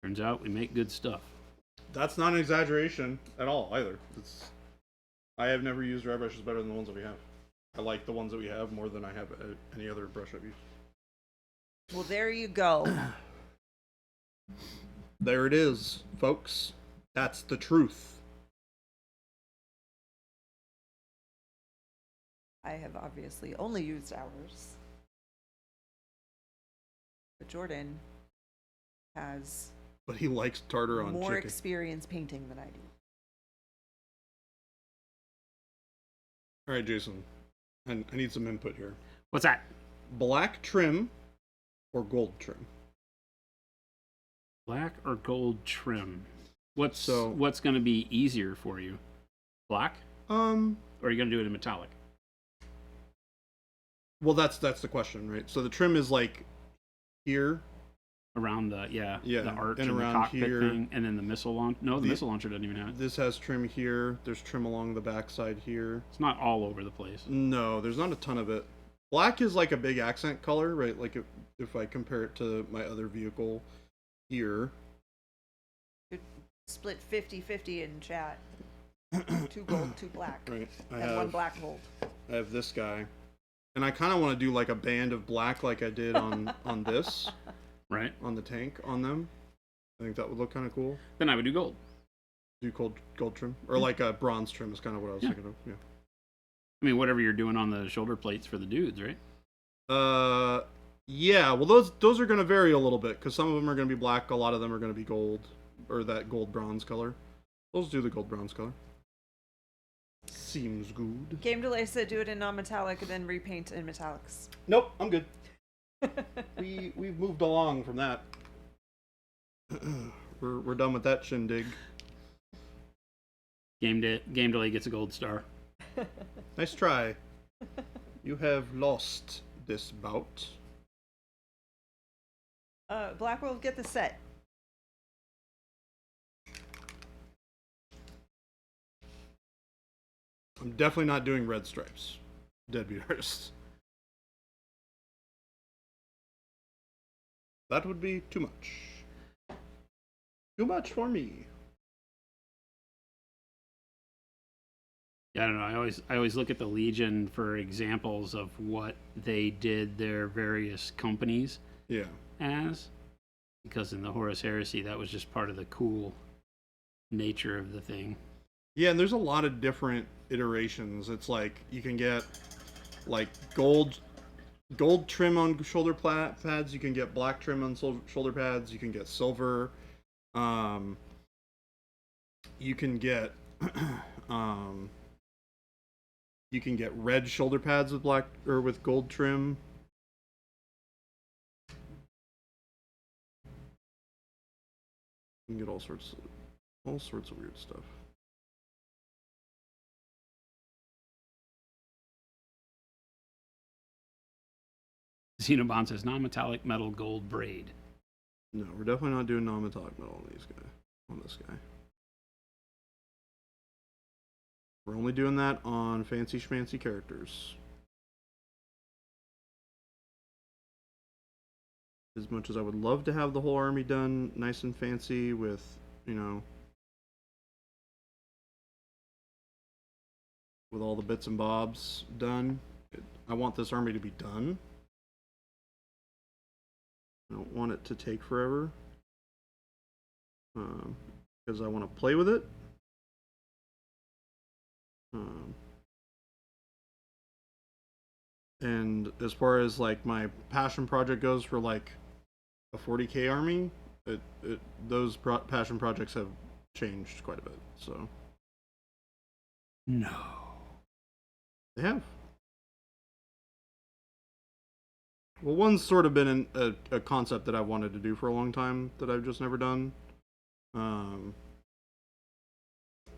Turns out we make good stuff. That's not an exaggeration at all, either. I have never used dry brushes better than the ones that we have. I like the ones that we have more than I have any other brush I've used. Well, there you go. There it is, folks. That's the truth. I have obviously only used ours. But Jordan has But he likes tartar on more chicken. experience painting than I do. All right, Jason. I need some input here. What's that? Black trim or gold trim? Black or gold trim? What's So- going to be easier for you? Black? Or are you going to do it in metallic? Well, that's the question, right? So the trim is like here. Around the Yeah, the arch and and the around cockpit here. thing, and then the missile launch. No, the missile launcher doesn't even have it. This has trim here. There's trim along the backside here. It's not all over the place. No, there's not a ton of it. Black is like a big accent color, right? Like if I compare it to my other vehicle here. Split 50-50 in chat. 2 gold, 2 black. Right. And 1 black gold. I have this guy. And I kind of want to do like a band of black like I did on this, Right? on the tank on them. I think that would look kind of cool. Then I would do gold. Do gold trim. Or like a bronze trim is kind of what I was thinking of. Yeah. I mean, whatever you're doing on the shoulder plates for the dudes, right? Yeah, well those are going to vary a little bit because some of them are going to be black, a lot of them are going to be gold or that gold bronze color. Let's do the gold bronze color. Seems good. Game Delay said do it in non-metallic and then repaint in metallics. Nope, I'm good. We've moved along from that. We're done with that shindig. Game Delay gets a gold star. Nice try. You have lost this bout. Black Wolf, get the set. I'm definitely not doing red stripes. Deadbeat artists. That would be too much. Too much for me. Yeah, I don't know. I always look at the Legion for examples of what they did their various companies Yeah. as, because in the Horus Heresy, that was just part of the cool nature of the thing. Yeah, and there's a lot of different iterations. It's like you can get like gold trim on shoulder pads. You can get black trim on shoulder pads. You can get silver. You can get you can get red shoulder pads with black or with gold trim. You can get all sorts of All sorts of weird stuff. Xenobond says non-metallic metal gold braid. No, we're definitely not doing non-metallic metal on these guys. On this guy. We're only doing that on fancy schmancy characters. As much as I would love to have the whole army done nice and fancy with, you know, with all the bits and bobs done, I want this army to be done. I don't want it to take forever. Because I want to play with it. And as far as like my passion project goes for like a 40k army, those passion projects have changed quite a bit. So No. they have. Well, one's sort of been a concept that I've wanted to do for a long time that I've just never done.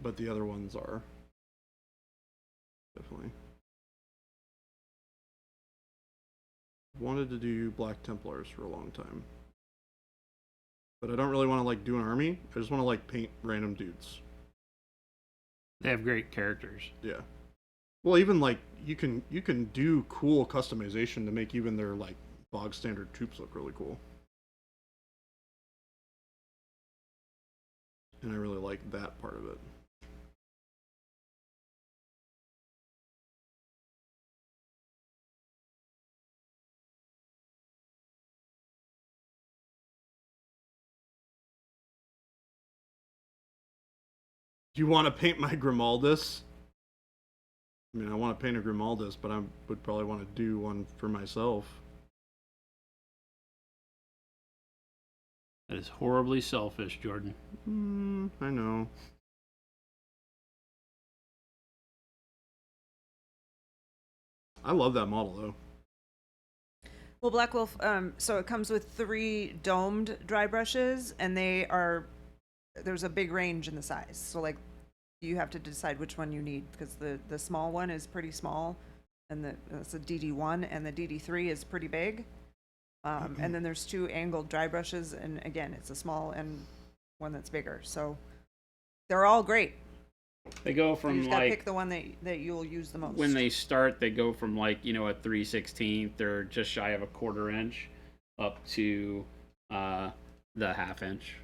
But the other ones are definitely. Wanted to do Black Templars for a long time. But I don't really want to like do an army. I just want to like paint random dudes. They have great characters. Yeah. Well, even like you can do cool customization to make even their like bog standard troops look really cool. And I really like that part of it. Do you want to paint my Grimaldus? I mean, I want to paint a Grimaldus, but I would probably want to do one for myself. That is horribly selfish, Jordan. I know. I love that model, though. Well, Black Wolf, so it comes with 3 domed dry brushes, and there's a big range in the size. So, like, you have to decide which one you need, because the small one is pretty small, and that's a DD1, and the DD3 is pretty big. And then there's 2 angled dry brushes, and again, it's a small and one that's bigger. So they're all great. They go You from just gotta like pick the one that you'll use the most. when they start, they go from like, you know, a 3/16 or just shy of a 1/4 inch up to the 1/2 inch.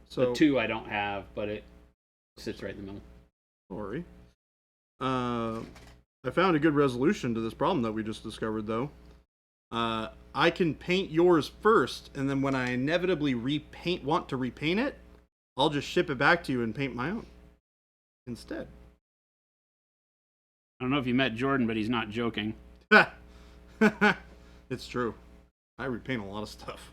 So The 2 I don't have, but it sits right in the middle. sorry. I found a good resolution to this problem that we just discovered, though. I can paint yours first, and then when I inevitably want to repaint it, I'll just ship it back to you and paint my own instead. I don't know if you met Jordan, but he's not joking. It's true. I repaint a lot of stuff.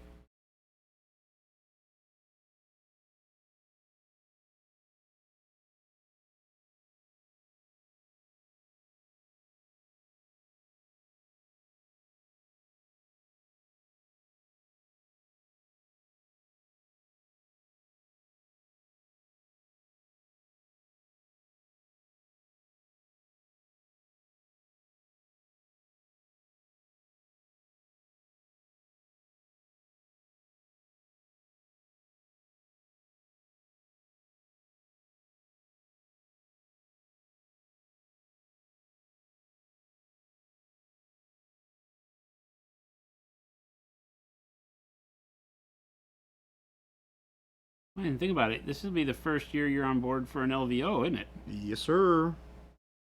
Man, think about it. This will be the first year you're on board for an LVO, isn't it? Yes, sir.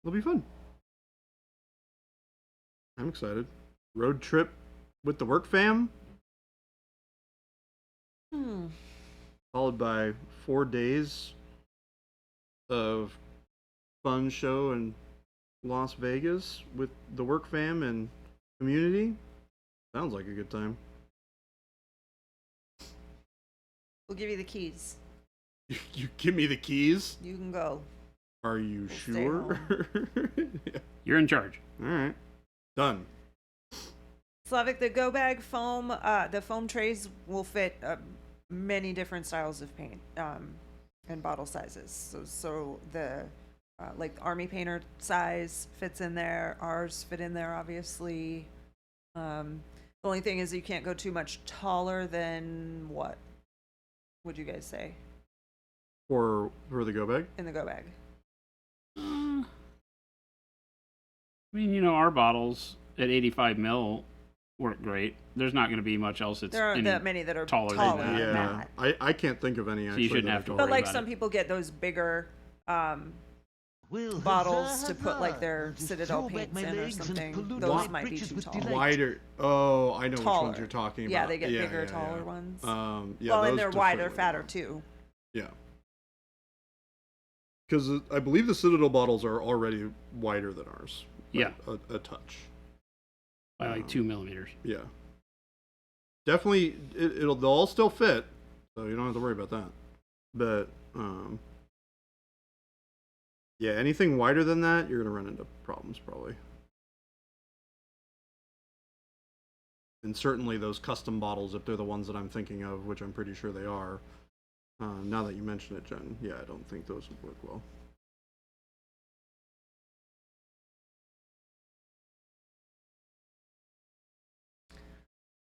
It'll be fun. I'm excited. Road trip with the work fam. Followed by 4 days of fun show in Las Vegas with the work fam and community. Sounds like a good time. We'll give you the keys. You give me the keys? You can go. Are you Stay sure? Yeah. You're in charge. All right. Done. Slavic, the go bag foam, the foam trays will fit many different styles of paint, and bottle sizes. So the like army painter size fits in there. Ours fit in there, obviously. The only thing is you can't go too much taller than what would you guys say For the go bag. in the go bag? I mean, you know, our bottles at 85 mil work great. There's not going to be much else that's There aren't any that many that are taller taller, than than that. Yeah, that. I can't think of any. So Actually, you shouldn't that I have to can- worry But like about some it. people get those bigger Well, bottles huzzah, to put like their I'll just Citadel throw back paints my in or legs and something. pollute Those my might be britches too with tall. delight. Wider. Oh, I know which Taller. ones you're talking about. Yeah, they get Yeah, bigger, yeah, taller yeah. ones. Yeah, Well, and those they're to wider, certainly fatter not. too. Yeah. Because I believe the Citadel bottles are already wider than ours. Yeah. A touch. By like 2 millimeters. Yeah. Definitely, they'll all still fit, so you don't have to worry about that. But, yeah, anything wider than that, you're going to run into problems probably. And certainly those custom bottles, if they're the ones that I'm thinking of, which I'm pretty sure they are, now that you mention it, Jen, yeah, I don't think those would work well.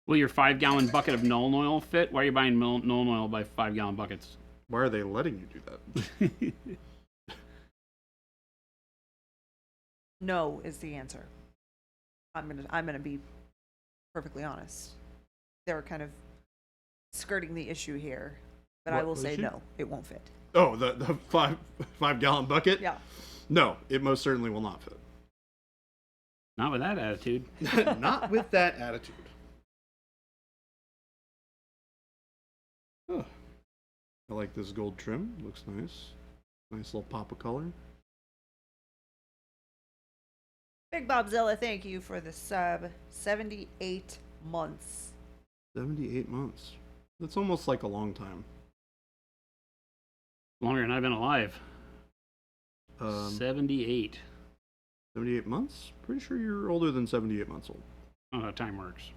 Will your 5-gallon bucket of Nuln oil fit? Why are you buying Nuln oil by 5-gallon buckets? Why are they letting you do that? No is the answer. I'm gonna be perfectly honest. They're kind of skirting the issue here, but I What will say issue? no, it won't fit. Oh, the 5-gallon bucket? Yeah. No, it most certainly will not fit. Not with that attitude. Not with that attitude. Huh. I like this gold trim. Looks nice. Nice little pop of color. Big Bobzilla, thank you for the sub. 78 months. 78 months. That's almost like a long time. Longer than I've been alive. 78. 78 months? Pretty sure you're older than 78 months old. Oh, how time works.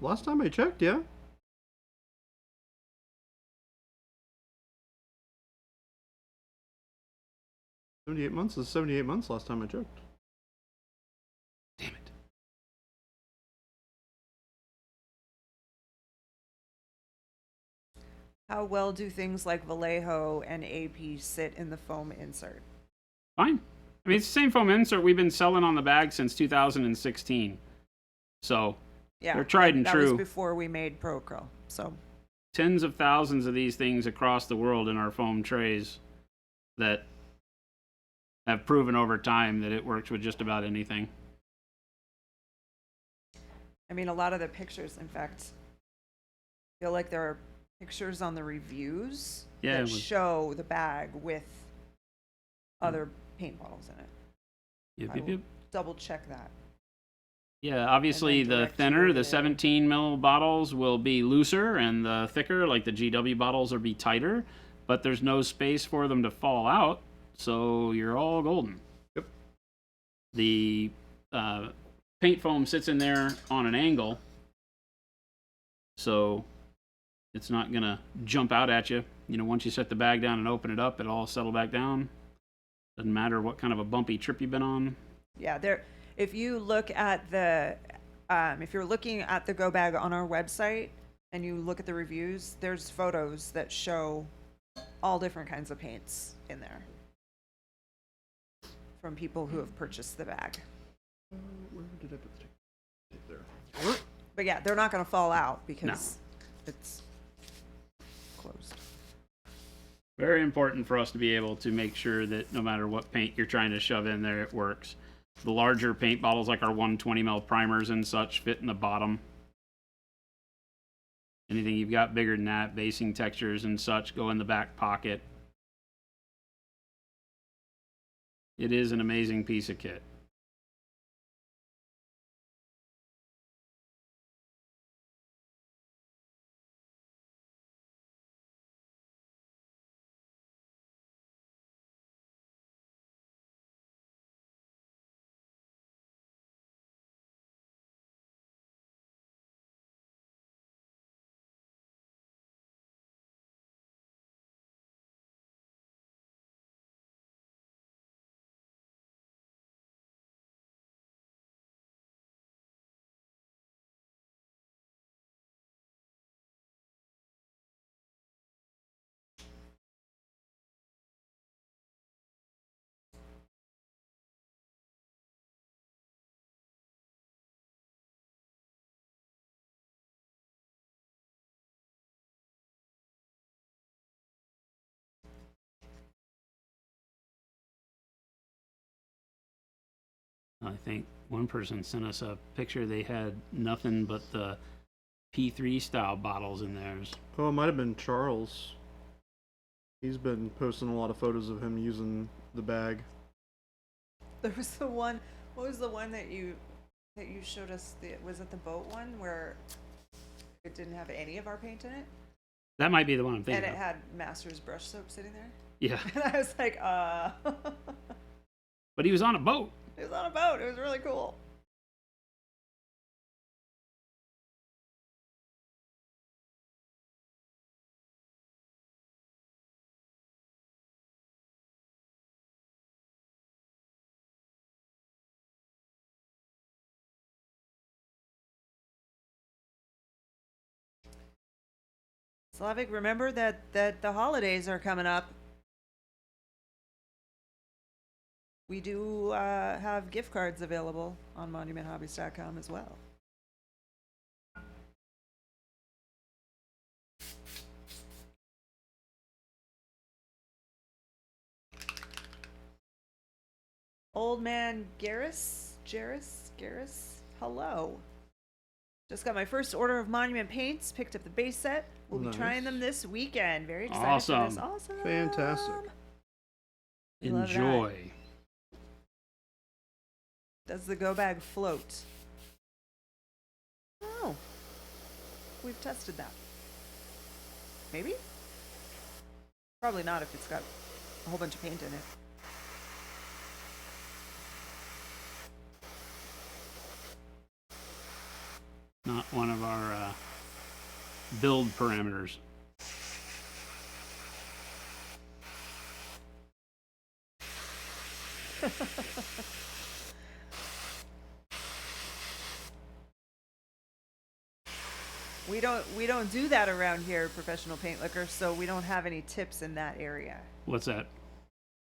Last time I checked, yeah. $78 months is 78 months last time I checked. Damn it. How well do things like Vallejo and AP sit in the foam insert? Fine. I mean, it's the same foam insert we've been selling on the bag since 2016. So, Yeah, they're tried and that true. was before we made Pro Acryl. So Tens of thousands of these things across the world in our foam trays that have proven over time that it works with just about anything. I mean, a lot of the pictures, in fact, feel like there are pictures on the reviews Yeah, that it was- show the bag with other paint bottles in it. Yep, I yep, will yep. double check that. Yeah, obviously then the direct you thinner, over the there. 17 mil bottles will be looser, and the thicker, like the GW bottles, will be tighter. But there's no space for them to fall out, so you're all golden. Yep. The paint foam sits in there on an angle, so it's not gonna jump out at you. You know, once you set the bag down and open it up, it'll all settle back down. Doesn't matter what kind of a bumpy trip you've been on. Yeah, there. If you look at the, if you're looking at the Go Bag on our website and you look at the reviews, there's photos that show all different kinds of paints in there from people who have purchased the bag. Where did I put the tape there? But yeah, they're not going to fall out because it's closed. Very important for us to be able to make sure that no matter what paint you're trying to shove in there, it works. The larger paint bottles, like our 120 ml primers and such, fit in the bottom. Anything you've got bigger than that, basing textures and such, go in the back pocket. It is an amazing piece of kit. I think one person sent us a picture. They had nothing but the P3 style bottles in theirs. Oh, it might have been Charles. He's been posting a lot of photos of him using the bag. There was the one. What was the one that you showed us? Was it the boat one where it didn't have any of our paint in it? That might be the one I'm thinking And it of. had Master's brush soap sitting there. Yeah. And I was like, But he was on a boat. It was on a boat. It was really cool. Slavic, remember that the holidays are coming up. We do have gift cards available on monumenthobbies.com as well. Old man Garris, hello. Just got my first order of Monument paints, picked up the base set. We'll be trying them this weekend. Very excited for this. Awesome. Fantastic. We love that. Enjoy. Does the go bag float? Oh, we've tested that. Maybe? Probably not if it's got a whole bunch of paint in it. Not one of our build parameters. We don't do that around here, Professional Paint Liquor, so we don't have any tips in that area. What's that?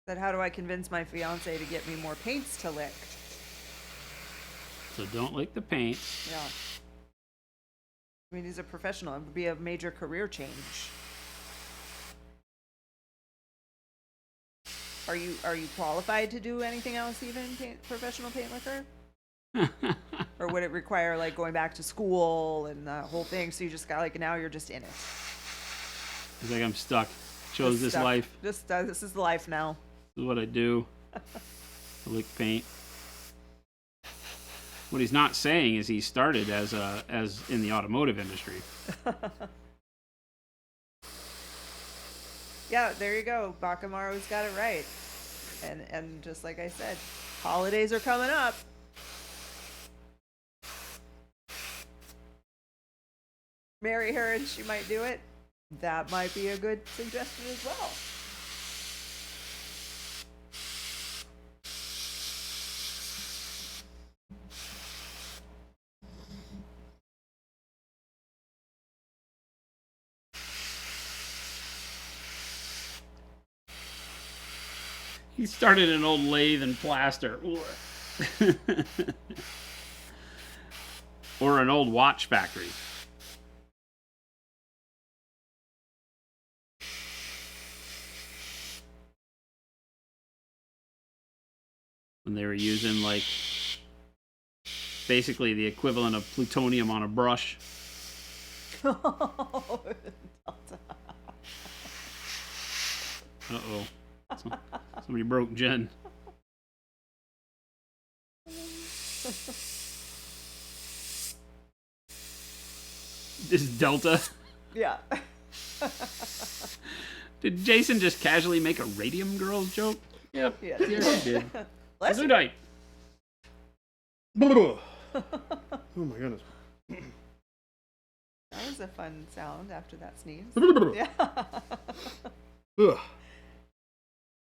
That how do I convince my fiance to get me more paints to lick? So don't lick the paint. Yeah. I mean, he's a professional. It would be a major career change. Are you qualified to do anything else, even professional paint liquor? Or would it require like going back to school and the whole thing? So you just got like now you're just in it. It's like I'm stuck. Chose Just this stuck. life. Just this is life now. This is what I do. I lick paint. What he's not saying is he started as in the automotive industry. Yeah, there you go. Bakamaru's got it right. And just like I said, holidays are coming up. Marry her and she might do it. That might be a good suggestion as well. He started an old lathe and plaster. Or an old watch factory. When they were using like basically the equivalent of plutonium on a brush. Uh-oh. Somebody broke Jen. This Delta. Yeah. Did Jason just casually make a Radium Girls joke? Yep. Yeah. Yes, he did. Bless you. Gesundheit. Oh my goodness. That was a fun sound after that sneeze. Yeah. Yeah.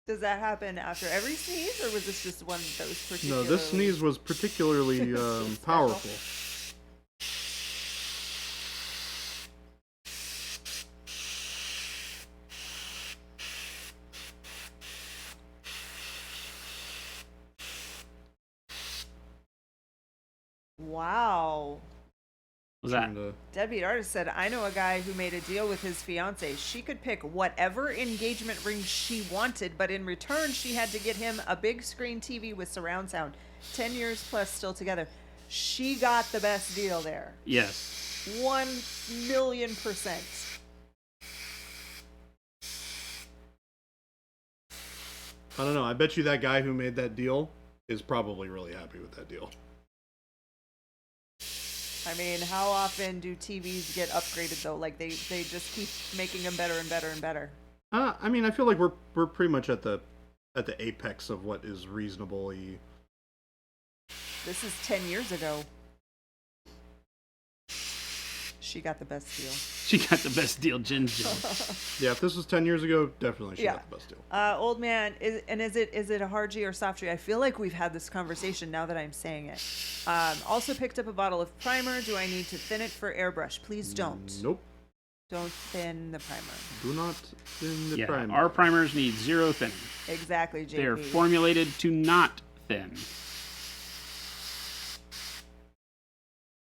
Does that happen after every sneeze, or was this just one of those particular? No, this sneeze was particularly powerful. Wow. Was that? trying to- Deadbeat Artist said, I know a guy who made a deal with his fiance. She could pick whatever engagement ring she wanted, but in return, she had to get him a big screen TV with surround sound. 10 years plus still together. She got the best deal there. Yes. 1,000,000%. I don't know. I bet you that guy who made that deal is probably really happy with that deal. I mean, how often do TVs get upgraded though? Like they just keep making them better and better and better. I mean, I feel like we're pretty much at the apex of what is reasonably. This is 10 years ago. She got the best deal. She got the best deal, Jen Jones. Yeah, if this was 10 years ago, definitely she Yeah. got the best deal. Old man, is it a hard G or soft G? I feel like we've had this conversation now that I'm saying it. Also picked up a bottle of primer. Do I need to thin it for airbrush? Please don't. Nope. Don't thin the primer. Do not thin the Yeah, primer. our primers need zero thinning. Exactly, JP. They're formulated to not thin.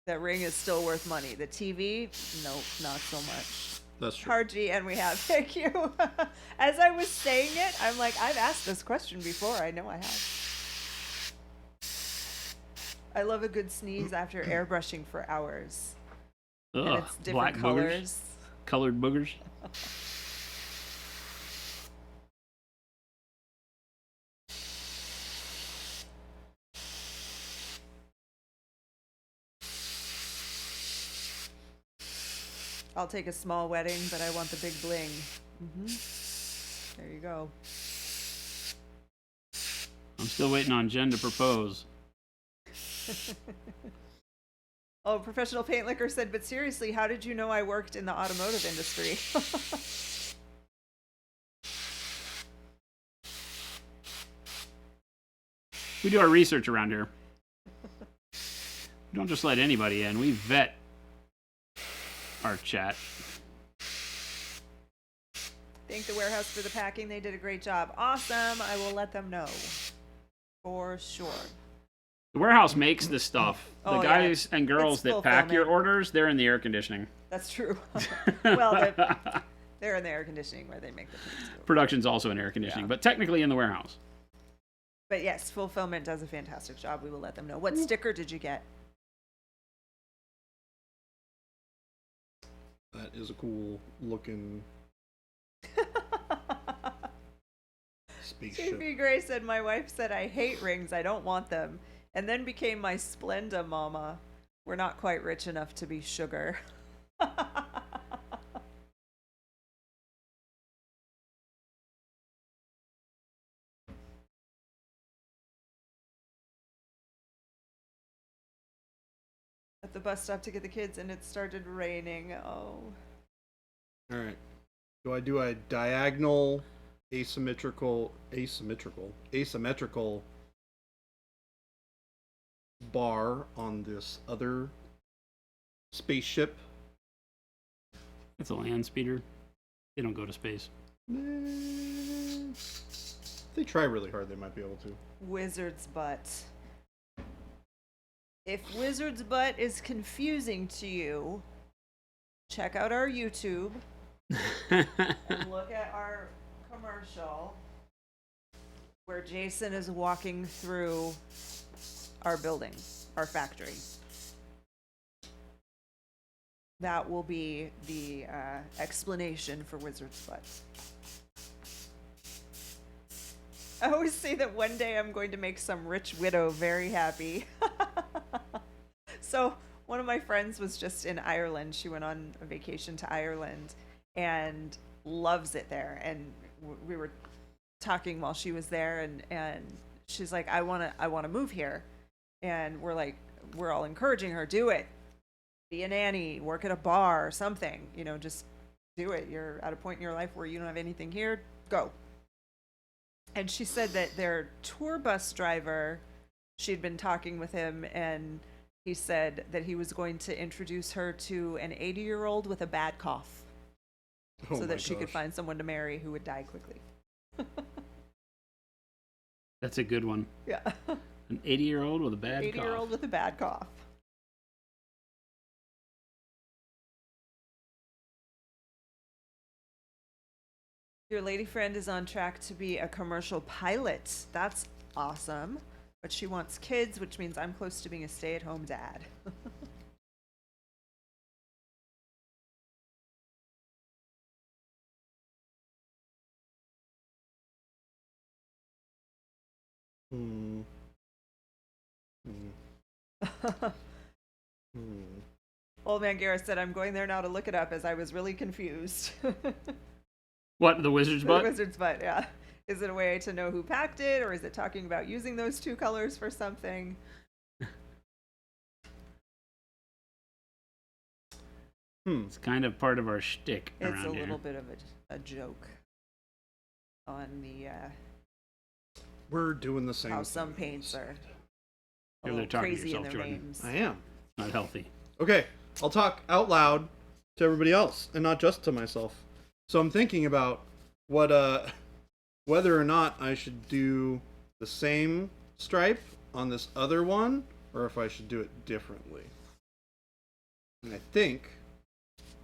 That ring is still worth money. The TV, nope, not so much. That's true. Hard G, and we have. Thank you. As I was saying it, I'm like, I've asked this question before. I know I have. I love a good sneeze after airbrushing for hours. And Ugh, it's different black colors. boogers, colored boogers. I'll take a small wedding, but I want the big bling. There you go. I'm still waiting on Jen to propose. Oh, Professional Paint Liquor said, but seriously, how did you know I worked in the automotive industry? We do our research around here. We don't just let anybody in. We vet our chat. Thank the warehouse for the packing. They did a great job. Awesome. I will let them know. For sure. The warehouse makes the stuff. The Oh, yeah. guys and girls It's that pack your fulfillment. orders, they're in the air conditioning. That's true. Well, they're in the air conditioning where they make the things. Production's also in air conditioning, Yeah. but technically in the warehouse. But yes, fulfillment does a fantastic job. We will let them know. What sticker did you get? That is a cool looking spaceship. JP Gray said, my wife said, I hate rings. I don't want them. And then became my Splenda mama. We're not quite rich enough to be sugar. At the bus stop to get the kids, and it started raining. Oh. All right. Do I do a diagonal, asymmetrical bar on this other spaceship? It's a land speeder. They don't go to space. If they try really hard, they might be able to. Wizard's butt. If Wizard's butt is confusing to you, check out our YouTube and look at our commercial where Jason is walking through our building, our factory. That will be the explanation for Wizard's butt. I always say that one day I'm going to make some rich widow very happy. So one of my friends was just in Ireland. She went on a vacation to Ireland and loves it there. And we were talking while she was there, and she's like, I want to move here. And we're all encouraging her, do it. Be a nanny, work at a bar or something, just do it. You're at a point in your life where you don't have anything here, go. And she said that their tour bus driver, she'd been talking with him, and he said that he was going to introduce her to an 80-year-old with a bad cough, Oh so my that she could gosh. find someone to marry who would die quickly. That's a good one. Yeah. An 80-year-old with a bad 80-year-old cough. with a bad cough. Your lady friend is on track to be a commercial pilot. That's awesome. But she wants kids, which means I'm close to being a stay-at-home dad. Hmm. Old man Gareth said, I'm going there now to look it up as I was really confused. What, the wizard's The butt? wizard's butt, yeah. Is it a way to know who packed it, or is it talking about using those two colors for something? It's kind of part of our shtick It's around a here. little bit of a joke on the We're doing the same how thing. some paints are a You're there little talking to crazy in yourself, their Jordan. names. I am. Not healthy. Okay, I'll talk out loud to everybody else and not just to myself. So I'm thinking about what whether or not I should do the same stripe on this other one or if I should do it differently. And I think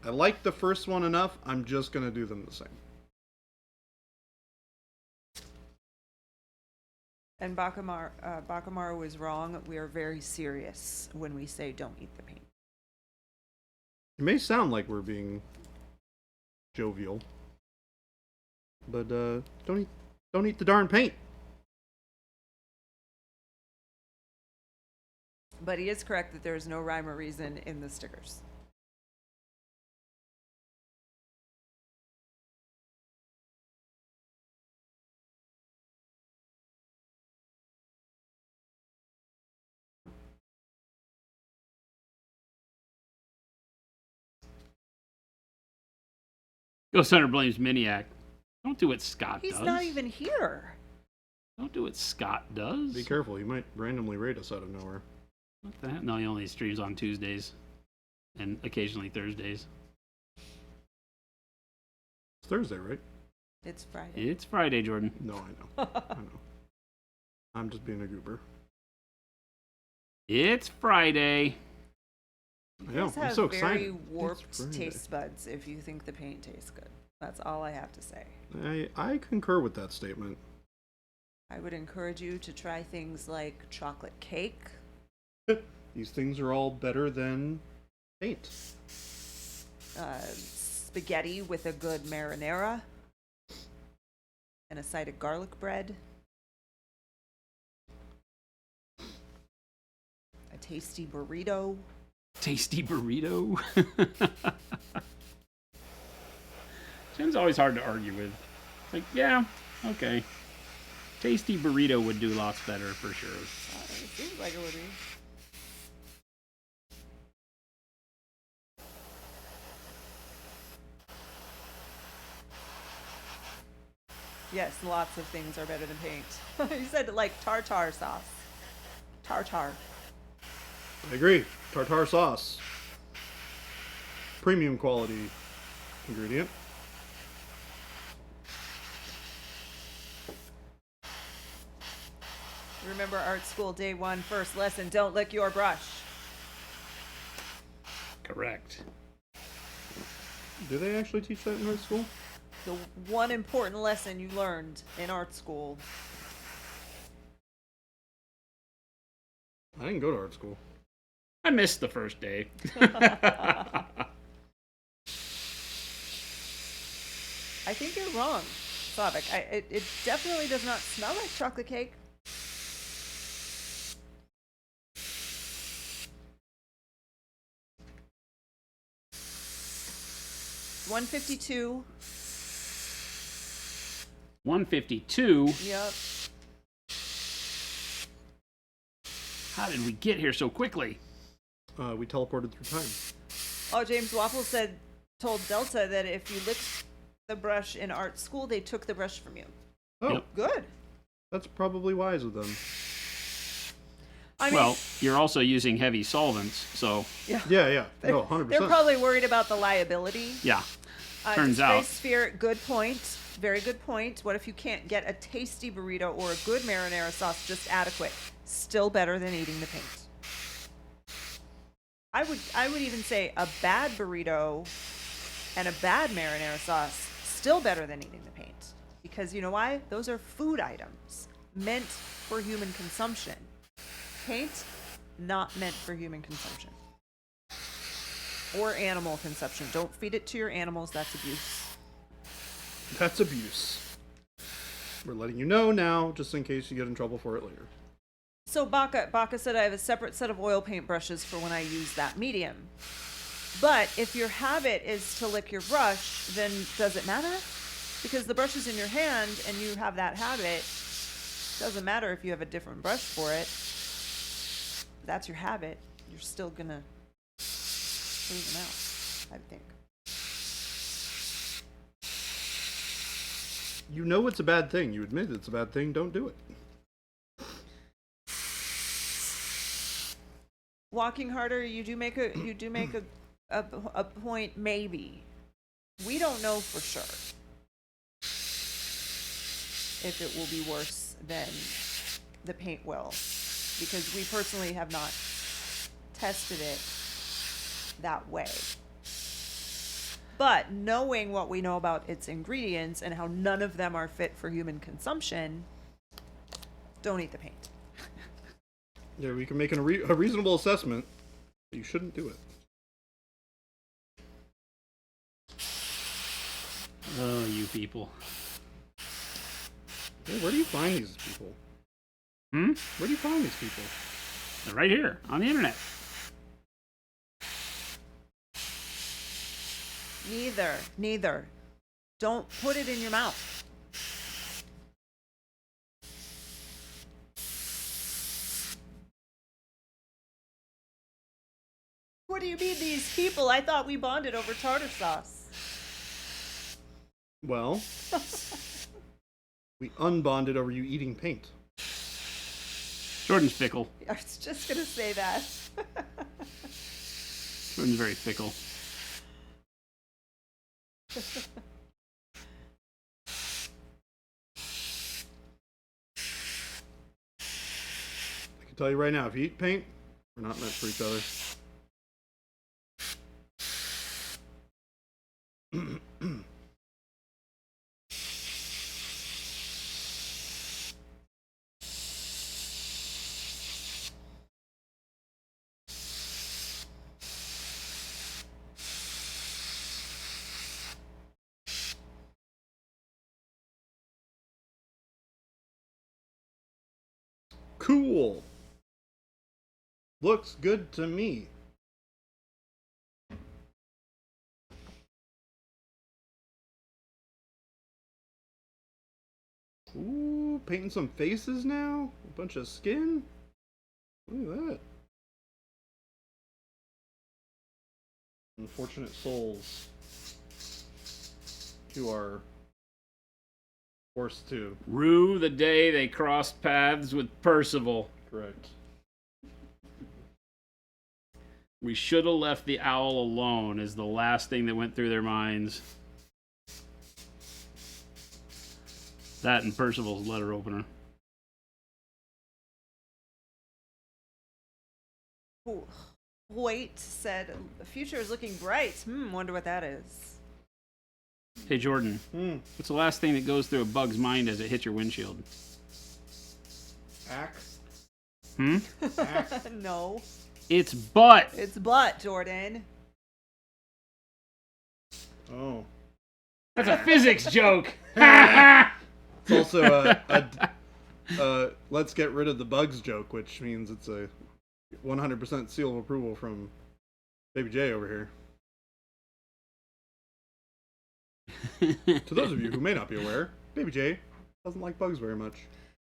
I like the first one enough, I'm just going to do them the same. And Bakamaru was wrong. We are very serious when we say don't eat the paint. It may sound like we're being jovial, but don't eat the darn paint. But he is correct that there is no rhyme or reason in the stickers. Ghost Hunter blames Miniac. Don't do what Scott He's does. not even here. Don't do what Scott does. Be careful, he might randomly raid us out of nowhere. What the heck? No, he only streams on Tuesdays and occasionally Thursdays. It's Thursday, right? It's Friday. It's Friday, Jordan. No, I know. I know. I'm just being a goober. It's Friday. I know. These I'm have so very excited. warped It's Friday. taste buds if you think the paint tastes good. That's all I have to say. I concur with that statement. I would encourage you to try things like chocolate cake, These things are all better than paint. spaghetti with a good marinara, and a side of garlic bread, a tasty burrito. Tasty burrito. Jim's always hard to argue with. It's like, yeah, okay. Tasty burrito would do lots better for sure. It seems like it would be. Yes, lots of things are better than paint. You said like tartar sauce. Tartar. I agree. Tartar sauce. Premium quality ingredient. Remember art school day one, first lesson, don't lick your brush. Correct. Do they actually teach that in art school? The one important lesson you learned in art school. I didn't go to art school. I missed the first day. I think you're wrong, Slavic. It definitely does not smell like chocolate cake. $152. 152. Yep. How did we get here so quickly? We teleported through time. Oh, James Waffle told Delta that if you licked the brush in art school, they took the brush from you. Oh, Yep. Good. that's probably wise of them. I mean, Well, you're also using heavy solvents, so yeah. Yeah. No, 100%. They're probably worried about the liability. yeah. Turns Disgrace out. Spirit, good point. Very good point. What if you can't get a tasty burrito or a good marinara sauce just adequate? Still better than eating the paint. I would even say a bad burrito and a bad marinara sauce still better than eating the paint. Because you know why? Those are food items meant for human consumption. Paint, not meant for human consumption. Or animal consumption. Don't feed it to your animals. That's abuse. That's abuse. We're letting you know now, just in case you get in trouble for it later. So Baka said I have a separate set of oil paint brushes for when I use that medium. But if your habit is to lick your brush, then does it matter? Because the brush is in your hand and you have that habit. Doesn't matter if you have a different brush for it. That's your habit. You're still gonna clean them out, I think. You know it's a bad thing. You admit it's a bad thing. Don't do it. Walking harder, you do make a point, maybe. We don't know for sure if it will be worse than the paint will, because we personally have not tested it that way. But knowing what we know about its ingredients and how none of them are fit for human consumption, don't eat the paint. Yeah, we can make a reasonable assessment, but you shouldn't do it. Oh, you people. Hey, where do you find these people? Hmm? Where do you find these people? They're right here on the internet. Neither. Don't put it in your mouth. What do you mean, these people? I thought we bonded over tartar sauce. Well, we unbonded over you eating paint. Jordan's fickle. I was just gonna say that. Jordan's very fickle. I can tell you right now, if you eat paint, we're not meant for each other. Cool. Looks good to me. Ooh, painting some faces now? A bunch of skin? Look at that. Unfortunate souls who are forced to. Rue the day they crossed paths with Percival. Correct. We should have left the owl alone is the last thing that went through their minds. That and Percival's letter opener. Wait said, the future is looking bright. Wonder what that is. Hey, Jordan. What's the last thing that goes through a bug's mind as it hits your windshield? Axe. Axe. No. It's butt. It's butt, Jordan. Oh. That's a physics joke. It's also a let's get rid of the bugs joke, which means it's a 100% seal of approval from Baby J over here. To those of you who may not be aware, Baby J doesn't like bugs very much.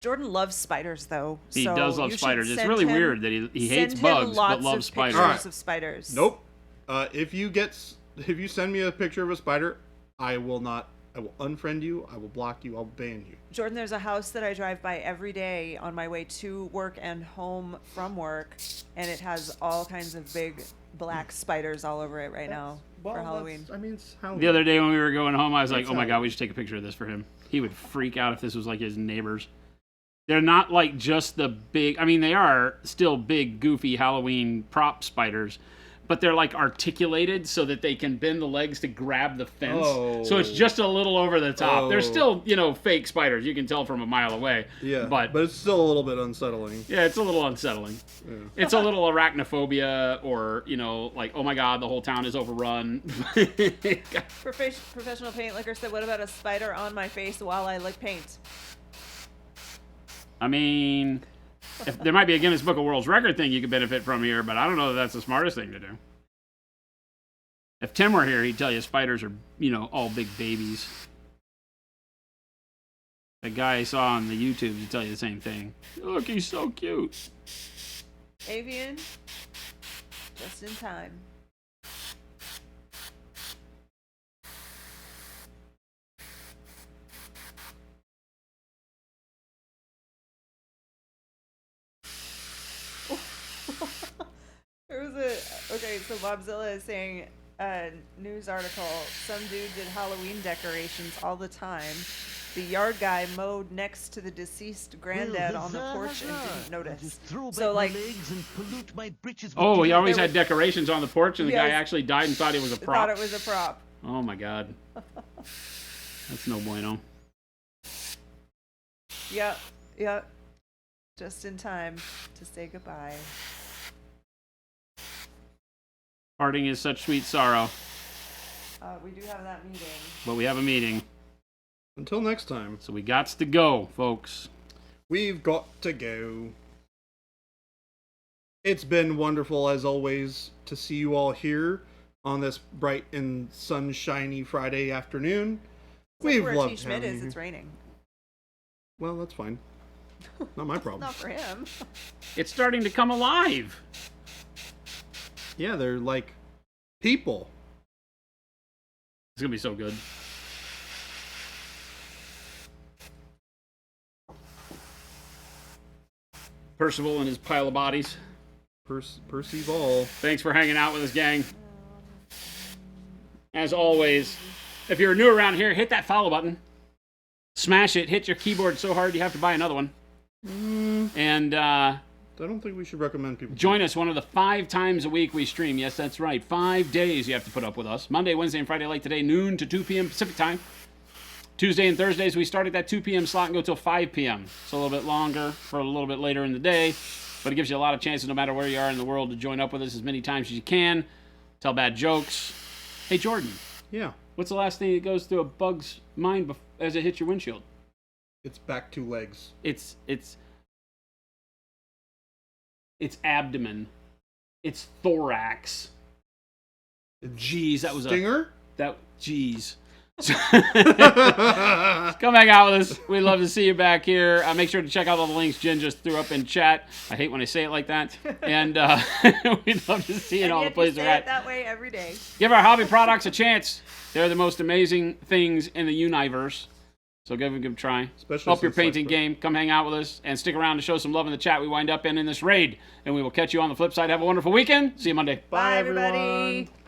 Jordan loves spiders, though. He so does love you should spiders. It's send really him- weird that he hates send him bugs but lots loves of spiders. pictures Alright. of spiders. Nope. If you send me a picture of a spider, I will unfriend you, I will block you, I'll ban you. Jordan, there's a house that I drive by every day on my way to work and home from work, and it has all kinds of big black spiders all over it right now for Halloween. It's Halloween. The other day when we were going home, I was like, It's oh my God, we should take a picture of this for him. He would freak out if this was like his neighbors. They're not like just the big, I mean, they are still big, goofy Halloween prop spiders, but they're like articulated so that they can bend the legs to grab the fence. Oh. So it's just a little over the top. They're Oh. still, fake spiders. You can tell from a mile away. Yeah, But it's still a little bit unsettling. yeah, it's a little unsettling. Yeah. It's a little arachnophobia, or like, oh my god, the whole town is overrun. Professional paint licker said, "What about a spider on my face while I lick paint?" I mean, if there might be a Guinness Book of World Record thing you could benefit from here, but I don't know if that's the smartest thing to do. If Tim were here, he'd tell you spiders are, all big babies. The guy I saw on the YouTube would tell you the same thing. Look, he's so cute. Avian, just in time. Okay, so Bobzilla is saying, news article, some dude did Halloween decorations all the time. The yard guy mowed next to the deceased granddad on the porch and didn't notice. So like, oh, he always had decorations on the porch, and the guy actually died and thought it was a prop. thought it was a prop. Oh my god. That's no bueno. Yep. Just in time to say goodbye. Parting is such sweet sorrow. We do have that meeting. But we have a meeting. Until next time. So we gots to go, folks. We've got to go. It's been wonderful, as always, to see you all here on this bright and sunshiny Friday afternoon. It's We've like where loved T. Schmidt having is, you it's here. raining. Well, that's fine. Not my problem. Not for him. It's starting to come alive. Yeah, they're like people. It's going to be so good. Percival and his pile of bodies. Percy Ball. Thanks for hanging out with us, gang. As always, if you're new around here, hit that follow button. Smash it. Hit your keyboard so hard you have to buy another one. And I don't think we should recommend people. join us one of the 5 times a week we stream. Yes, that's right. 5 days you have to put up with us. Monday, Wednesday, and Friday like today, noon to 2 p.m. Pacific time. Tuesday and Thursdays, we start at that 2 p.m. slot and go till 5 p.m. So a little bit longer for a little bit later in the day. But it gives you a lot of chances, no matter where you are in the world, to join up with us as many times as you can. Tell bad jokes. Hey, Jordan. Yeah. What's the last thing that goes through a bug's mind as it hits your windshield? It's back 2 legs. It's abdomen. It's thorax. Jeez, that was Stinger? Jeez. Come hang out with us. We'd love to see you back here. Make sure to check out all the links Jen just threw up in chat. I hate when I say it like that. And we'd love to see you in all the places we're at. That way every day. Give our hobby products a chance. They're the most amazing things in the universe. So give them a try. Especially Help your since, like, painting game. Come hang out with us and stick around to show some love in the chat we wind up in this raid. And we will catch you on the flip side. Have a wonderful weekend. See you Monday. Bye, everyone. everybody.